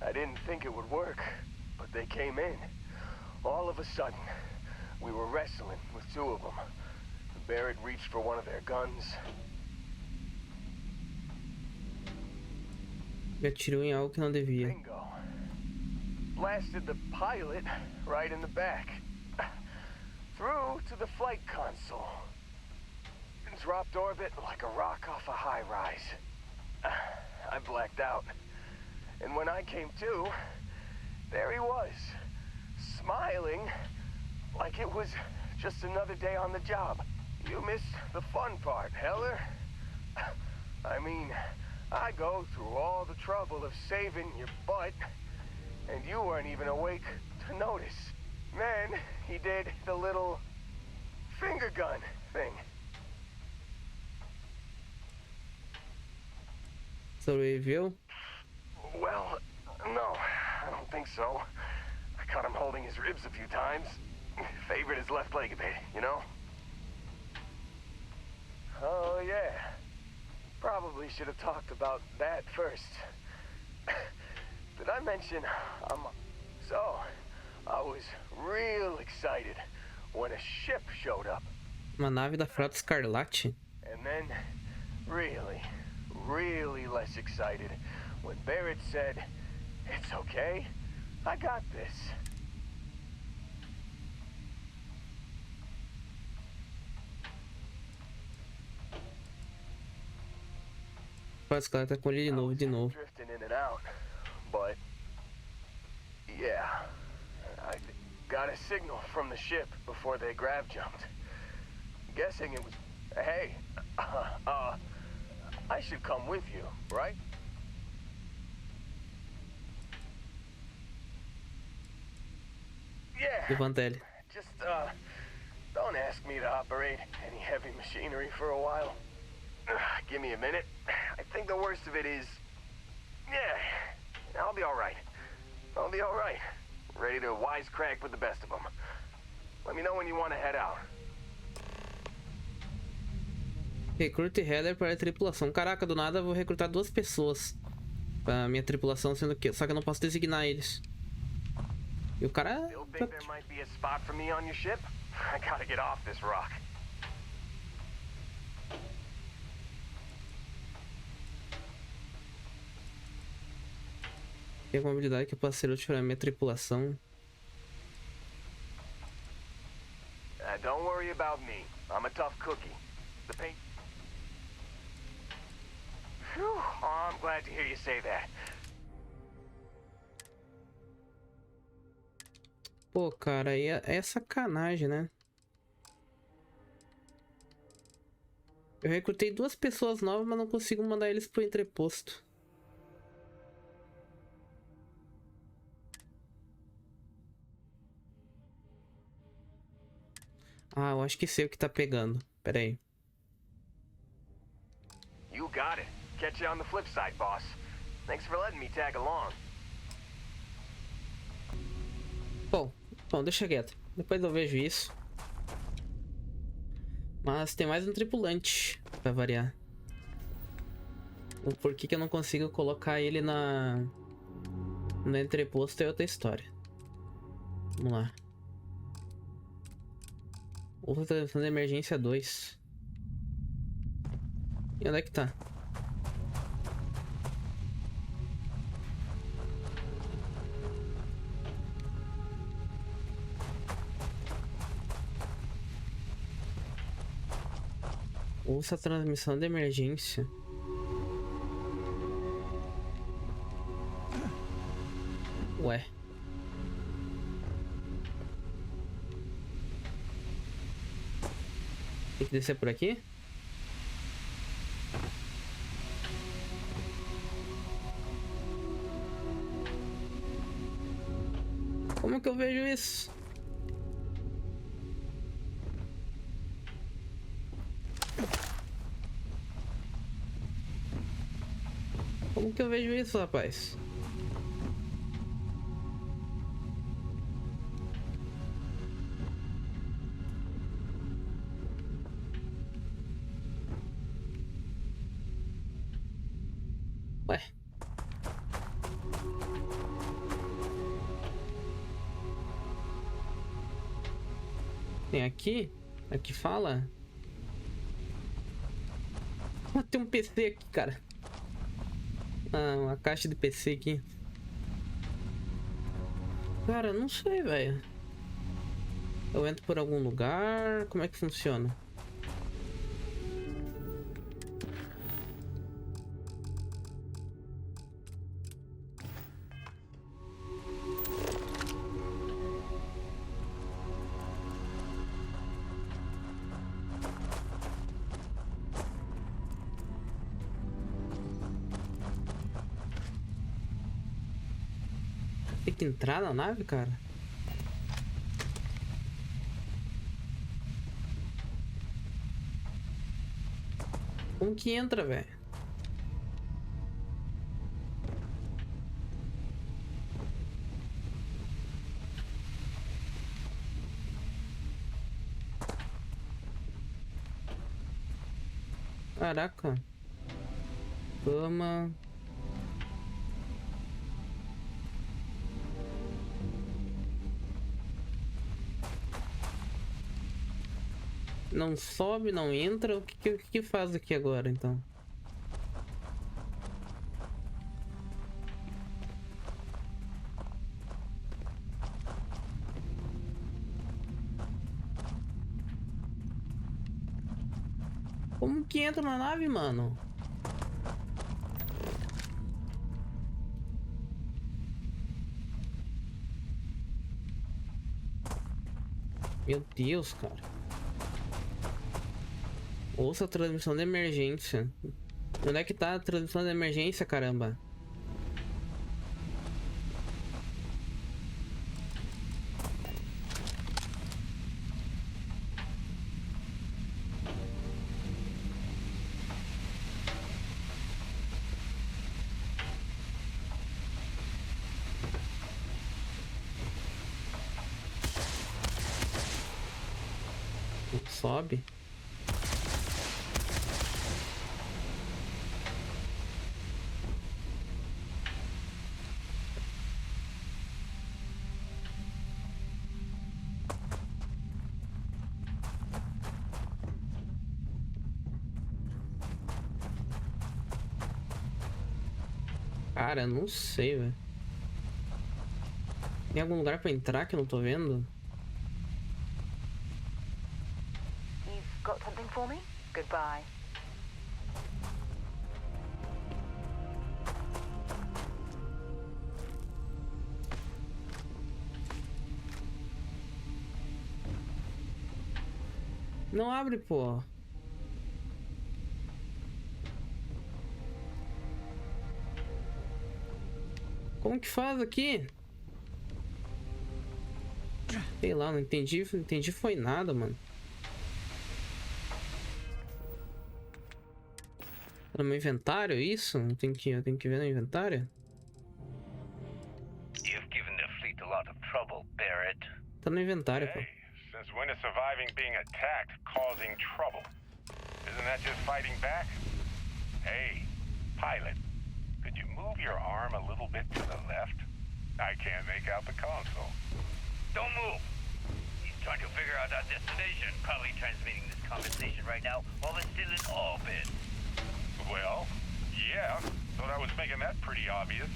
I didn't think it would work, but they came in. All of a sudden, we were wrestling with two of them. Barrett reached for one of their guns. Ele atirou em algo que não devia. Bingo. Blasted the pilot right in the back. Through to the flight console. And dropped orbit like a rock off a high rise. I blacked out. And when I came to, there he was, smiling like it was just another day on the job. You missed the fun part, Heller. I mean, I go through all the trouble of saving your butt, and you weren't even awake to notice. Then he did the little finger gun thing. Sobreviveu? Well, no, I don't think so. I caught him holding his ribs a few times. Favored his left leg a bit, you know? Oh, yeah. Probably should have talked about that first. Did I mention So, I was real excited when a ship showed up. Uma nave da Frota Escarlate? And then, really less excited when Barrett said, "It's okay, I got this." Parece que ela tá com ele de novo. Drifting in and out, but yeah, I got a signal from the ship before they grav jumped. Guessing it was, hey, I should come with you, right? Yeah. Levanta ele. Just don't ask me to operate any heavy machinery for a while. Give me a minute. I think the worst of it is, yeah, I'll be all right. I'll be all right. Ready to wisecrack with the best of them. Let me know when you want to head out. Recrute header para a tripulação. Caraca, do nada eu vou recrutar 2 pessoas para minha tripulação, sendo que só que eu não posso designar eles. E o cara... Still think there might be a spot for me on your ship? I gotta get off this rock. Tem alguma habilidade que eu possa ser útil para a minha tripulação? Don't worry about me. I'm a tough cookie. The paint... Whew. Oh, I'm glad to hear you say that. Pô, cara, aí é sacanagem, né? Eu recrutei 2 pessoas novas, mas não consigo mandar eles pro entreposto. Ah, eu acho que sei o que tá pegando. Pera aí. You got it. Catch you on the flip side, boss. Thanks for letting me tag along. Bom, deixa quieto. Depois eu vejo isso. Mas tem mais um tripulante, pra variar. O porquê que eu não consigo colocar ele no entreposto é outra história. Vamos lá. Outra transmissão de emergência 2. E onde é que tá? Ouça a transmissão de emergência. Ué. Tem que descer por aqui? Como que eu vejo isso? Como que eu vejo isso, rapaz? Ué. Tem aqui? Aqui fala? Ah, tem um PC aqui, cara. Ah, uma caixa de PC aqui. Cara, não sei, velho. Eu entro por algum lugar? Como é que funciona? Tem que entrar na nave, cara? Como que entra, velho? Caraca. Cama. Não sobe, não entra. O que faz aqui agora, então? Como que entra na nave, mano? Meu Deus, cara. Ouça a transmissão de emergência. Onde é que tá a transmissão de emergência, caramba? Sobe. Cara, eu não sei, velho. Tem algum lugar pra entrar que eu não tô vendo? Got something for me? Goodbye. Não abre, pô. Como que faz aqui? Sei lá, não entendi foi nada, mano. No meu inventário, isso? Eu tenho que ver no inventário? You've given the fleet a lot of trouble, Barrett. Tá no inventário, pô. Since when is surviving being attacked causing trouble? Isn't that just fighting back? Hey, pilot, could you move your arm a little bit to the left? I can't make out the console. Don't move. He's trying to figure out our destination. Probably transmitting this conversation right now while we're still in orbit. Well, yeah, thought I was making that pretty obvious.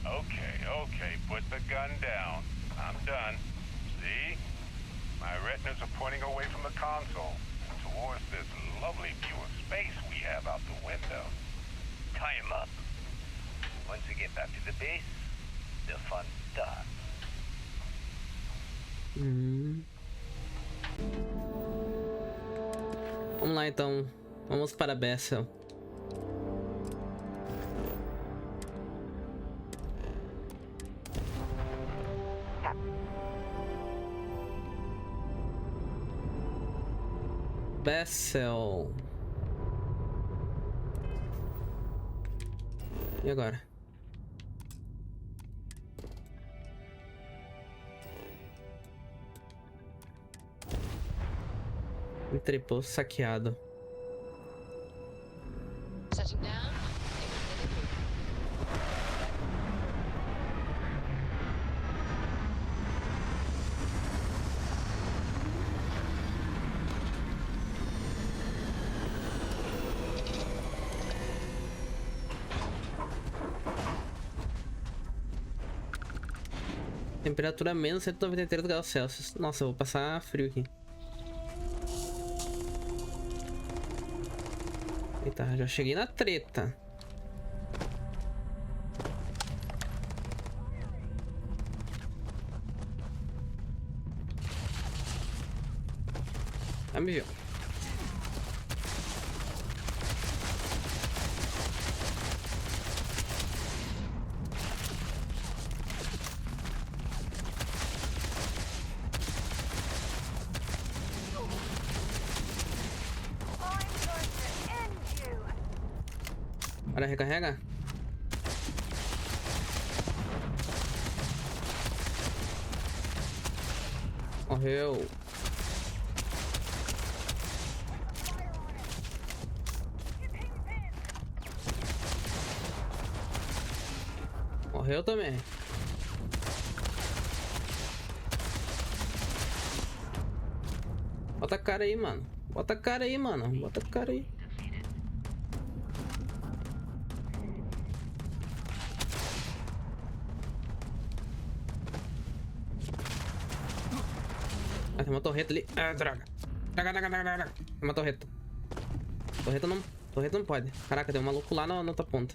Okay, put the gun down. I'm done. See? My retinas are pointing away from the console and towards this lovely view of space we have out the window. Tie him up. Once we get back to the base, the fun starts. Vamos lá, então. Vamos para Bethel. Bethel. E agora? Entreposto saqueado. Setting down. Temperatura menos 193 graus Celsius. Nossa, eu vou passar frio aqui. Eita, já cheguei na treta. Ah, me viu. Bora, recarrega. Morreu. Morreu também. Bota a cara aí, mano. Bota a cara aí, mano. Bota a cara aí. Ah, tem uma torreta ali. Ah, droga. Droga. Tem uma torreta. Torreta não pode. Caraca, tem um maluco lá na outra ponta.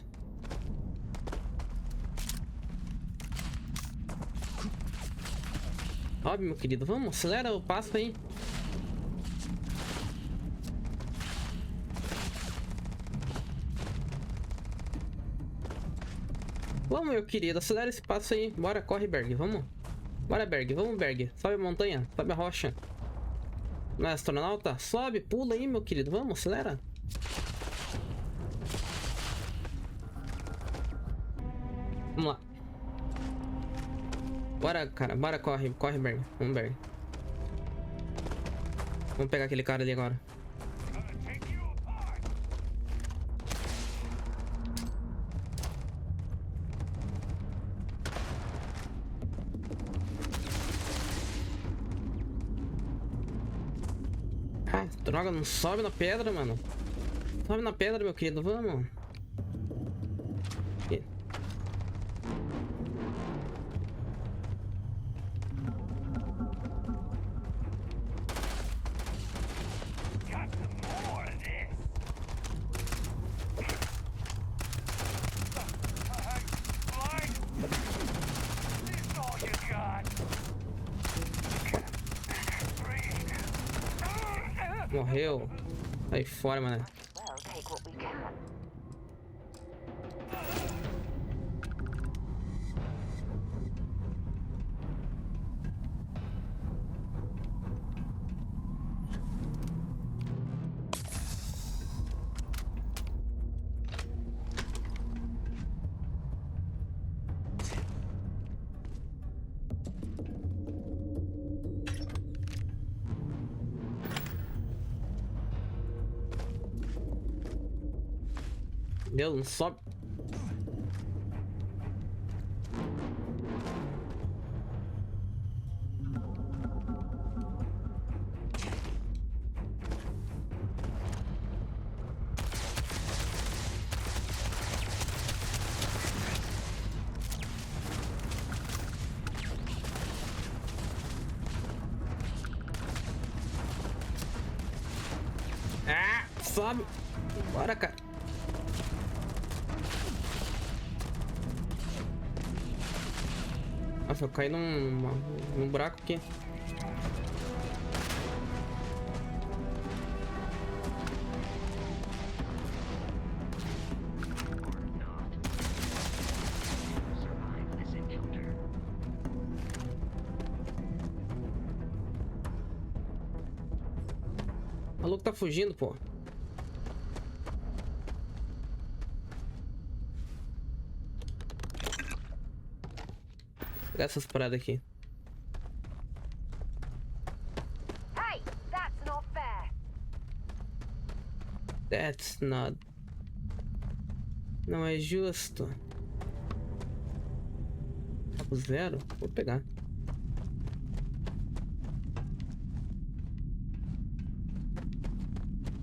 Sobe, meu querido. Vamos, acelera o passo aí. Vamos, meu querido. Acelera esse passo aí. Bora, corre, Berg. Vamos. Bora, Berg. Vamos, Berg. Sobe a montanha. Sobe a rocha. Não é astronauta? Sobe, pula aí, meu querido. Vamos, acelera. Vamos lá. Bora, cara. Bora, corre. Corre, Berg. Vamos, Berg. Vamos pegar aquele cara ali agora. Ah, droga, não sobe na pedra, mano. Sobe na pedra, meu querido. Vamos. Aqui. Morreu. Sai fora, mano. Well, take what we can. Deus, não sobe. Ah, sobe. Bora, cara. Nossa, eu caí num buraco aqui. O maluco tá fugindo, pô. Pegar essas paradas aqui. Hey, that's not fair. That's not. Não é justo. Cabo zero? Vou pegar.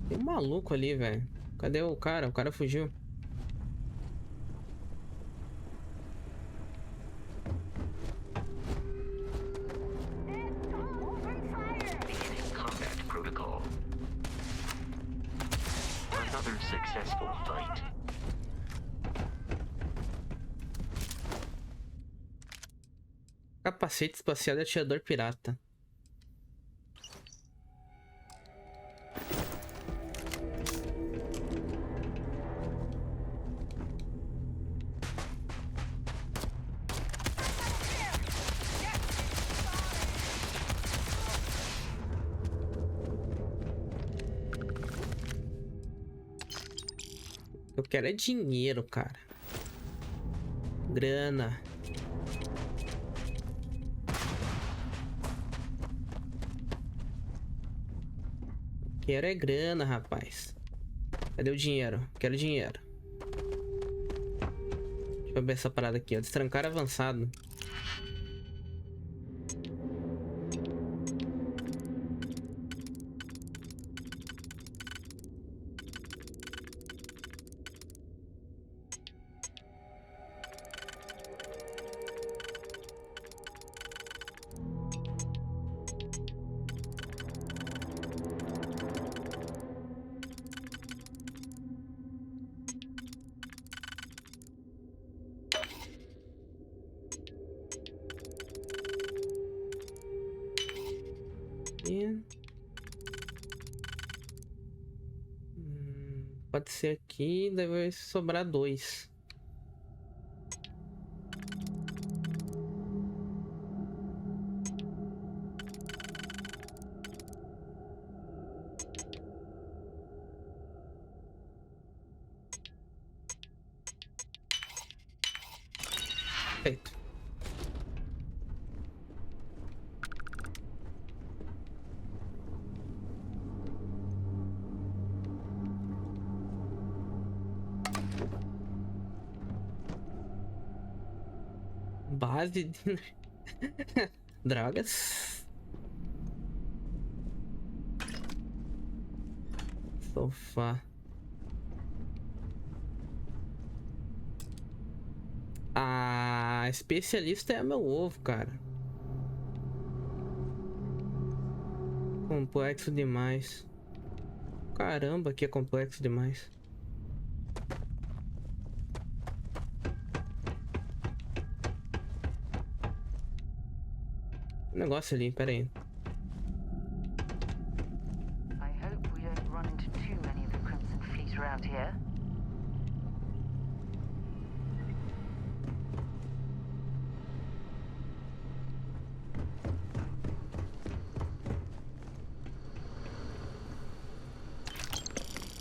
Tem um maluco ali, velho. Cadê o cara? O cara fugiu. Capacete espacial e atirador pirata. Eu quero é dinheiro, cara. Grana. Quero é grana, rapaz. Cadê o dinheiro? Quero dinheiro. Deixa eu ver essa parada aqui, ó. Destrancar avançado. E... pode ser aqui, daí vai sobrar 2. Feito. Base de... drogas. Sofá. A especialista é meu ovo, cara. Complexo demais. Caramba, que é complexo demais. Negócio ali, pera aí. I hope we don't run into too many of the Crimson Fleet around here.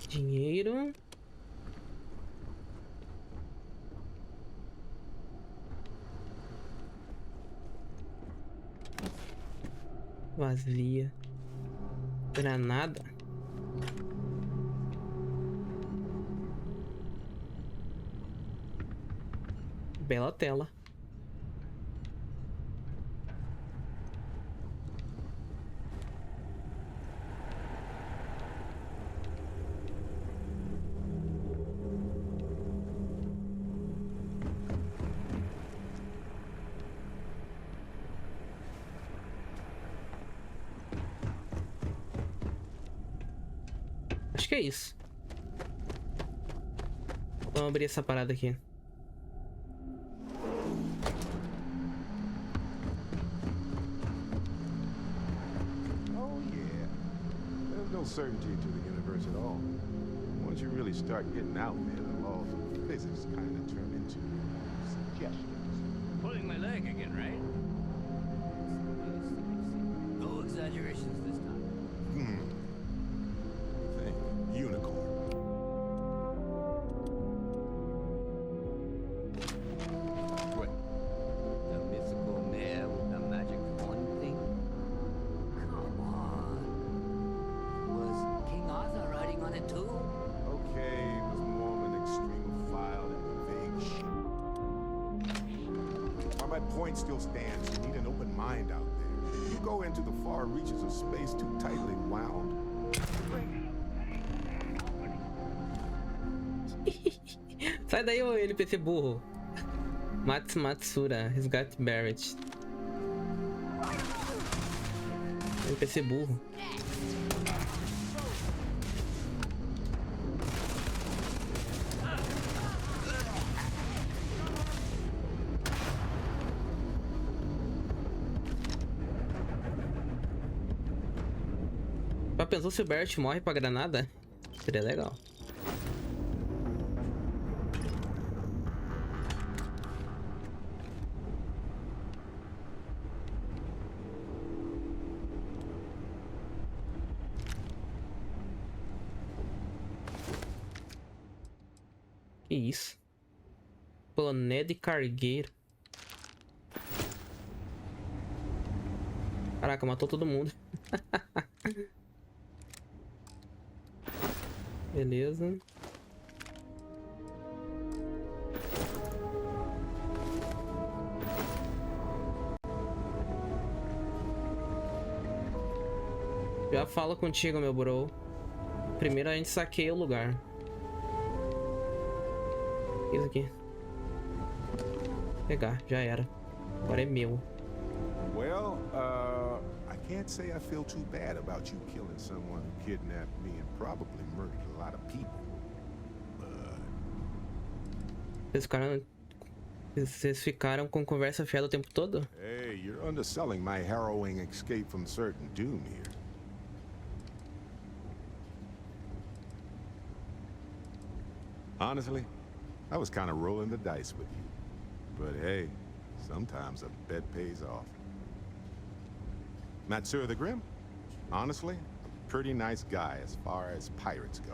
Dinheiro. Vazia. Granada. Bela tela. Acho que é isso. Vamos abrir essa parada aqui. Oh yeah. There's no certainty to the universe at all. Once you really start getting out there, the laws of physics kind of turn into suggestions. Pulling my leg again, right? No exaggerations this time. Unicorn. What? The mythical mare with the magic wand thing? Come on. Was King Arthur riding on it too? Okay, it was more of an extremophile and vague shit. While my point still stands, you need an open mind out there. You go into the far reaches of space too tightly wound. Sai daí, ô NPC burro. Matsura, resgate Barrett. NPC burro. Já pensou se o Barrett morre pra granada? Seria legal. Que isso? Boné de cargueiro. Caraca, matou todo mundo. Beleza. Já falo contigo, meu bro. Primeiro a gente saqueia o lugar. Isso aqui. Pegar, já era. Agora é meu. Well, I can't say I feel too bad about you killing someone who kidnapped me and probably murdered a lot of people. But Esse cara Vocês ficaram com conversa fiada o tempo todo? Hey, you're underselling my harrowing escape from certain doom here. Honestly, I was kind of rolling the dice with you. But hey, sometimes a bet pays off. Matsur the Grim? Honestly, a pretty nice guy as far as pirates go.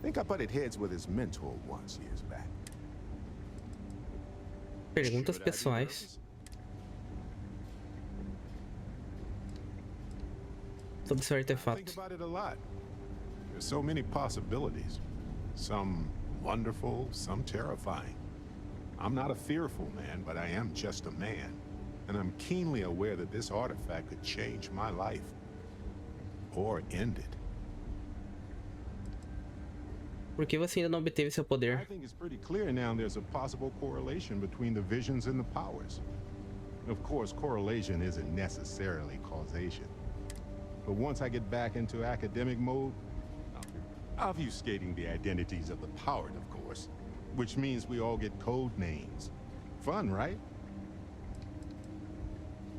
Think I butted heads with his mentor once years back. Perguntas pessoais. Sobre seu I think artefato. about it a lot. There's so many possibilities. Some wonderful, some terrifying. I'm not a fearful man, but I am just a man. And I'm keenly aware that this artifact could change my life. Or end it. Por que você ainda não obteve seu poder? I think it's pretty clear now there's a possible correlation between the visions and the powers. Of course, correlation isn't necessarily causation. But once I get back into academic mode, obfuscating the identities of the powered, of course, which means we all get code names. Fun, right?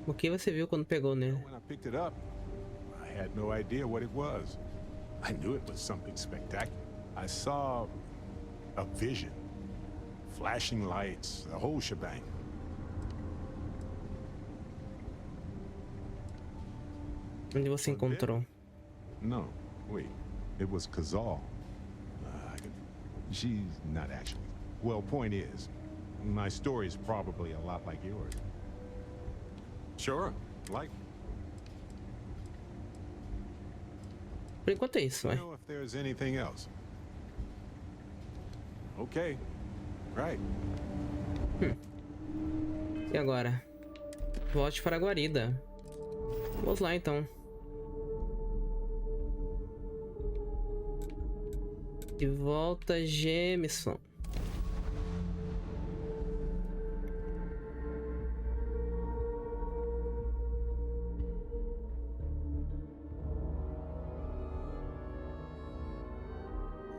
O que você viu quando pegou nele? When I picked it up, I had no idea what it was. I knew it was something spectacular. I saw a vision, flashing lights, the whole shebang. Onde você encontrou? No, wait. It was Kazal. She's not actually. Well, point is, my story is probably a lot like yours. Sure, like. Por enquanto é isso, vai. Know if there's anything else. Okay, right. E agora? Volte para a guarida. Vamos lá então. De volta, Jameson.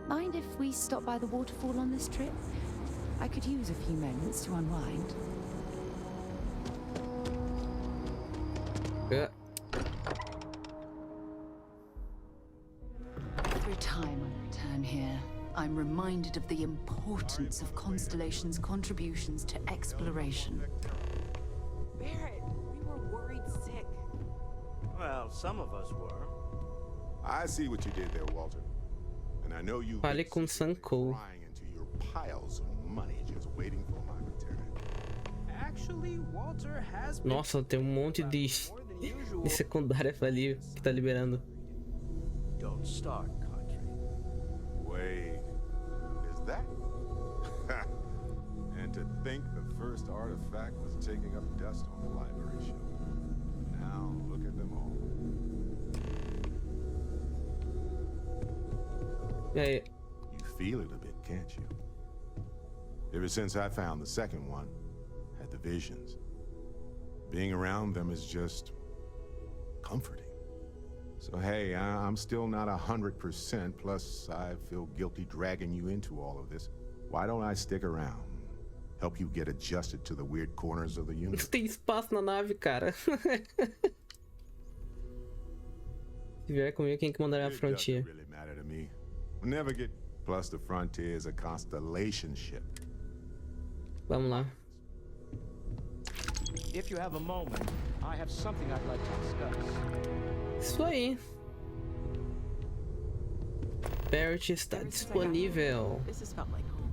Mind if we stop by the waterfall on this trip? I could use a few moments to unwind. Every time I return here, I'm reminded of the importance of Constellation's contributions to exploration. Barrett, we were worried sick. Well, some of us were. I see what you did there, Walter. And I know you Fale com Sankou. crying into your piles of money just waiting for my return. Actually, Walter has been Nossa, tem monte de secundária ali que tá liberando. Don't start, country. Wait, is that? And to think the first artifact was taking up dust on the library shelf. Now look at them all. E aí? You feel it a bit, can't you? Ever since I found the second one, had the visions. Being around them is just comforting. So hey, I'm still not 100%, plus I feel guilty dragging you into all of this. Why don't I stick around? Help you get adjusted to the weird corners of the universe. Tem espaço na nave, cara. Se vier comigo, quem que mandará a frontier? It doesn't really matter to me. We'll never get. Plus, the frontier is a constellation ship. Vamos lá. If you have a moment, I have something I'd like to discuss. Isso aí. Barrett está disponível. This has felt like home.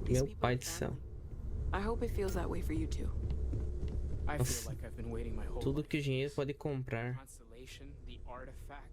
Meu pai do céu. I hope it feels that way for you too. I Nossa. feel like I've been waiting my whole Tudo life. que o dinheiro pode comprar. Constellation, the artifact.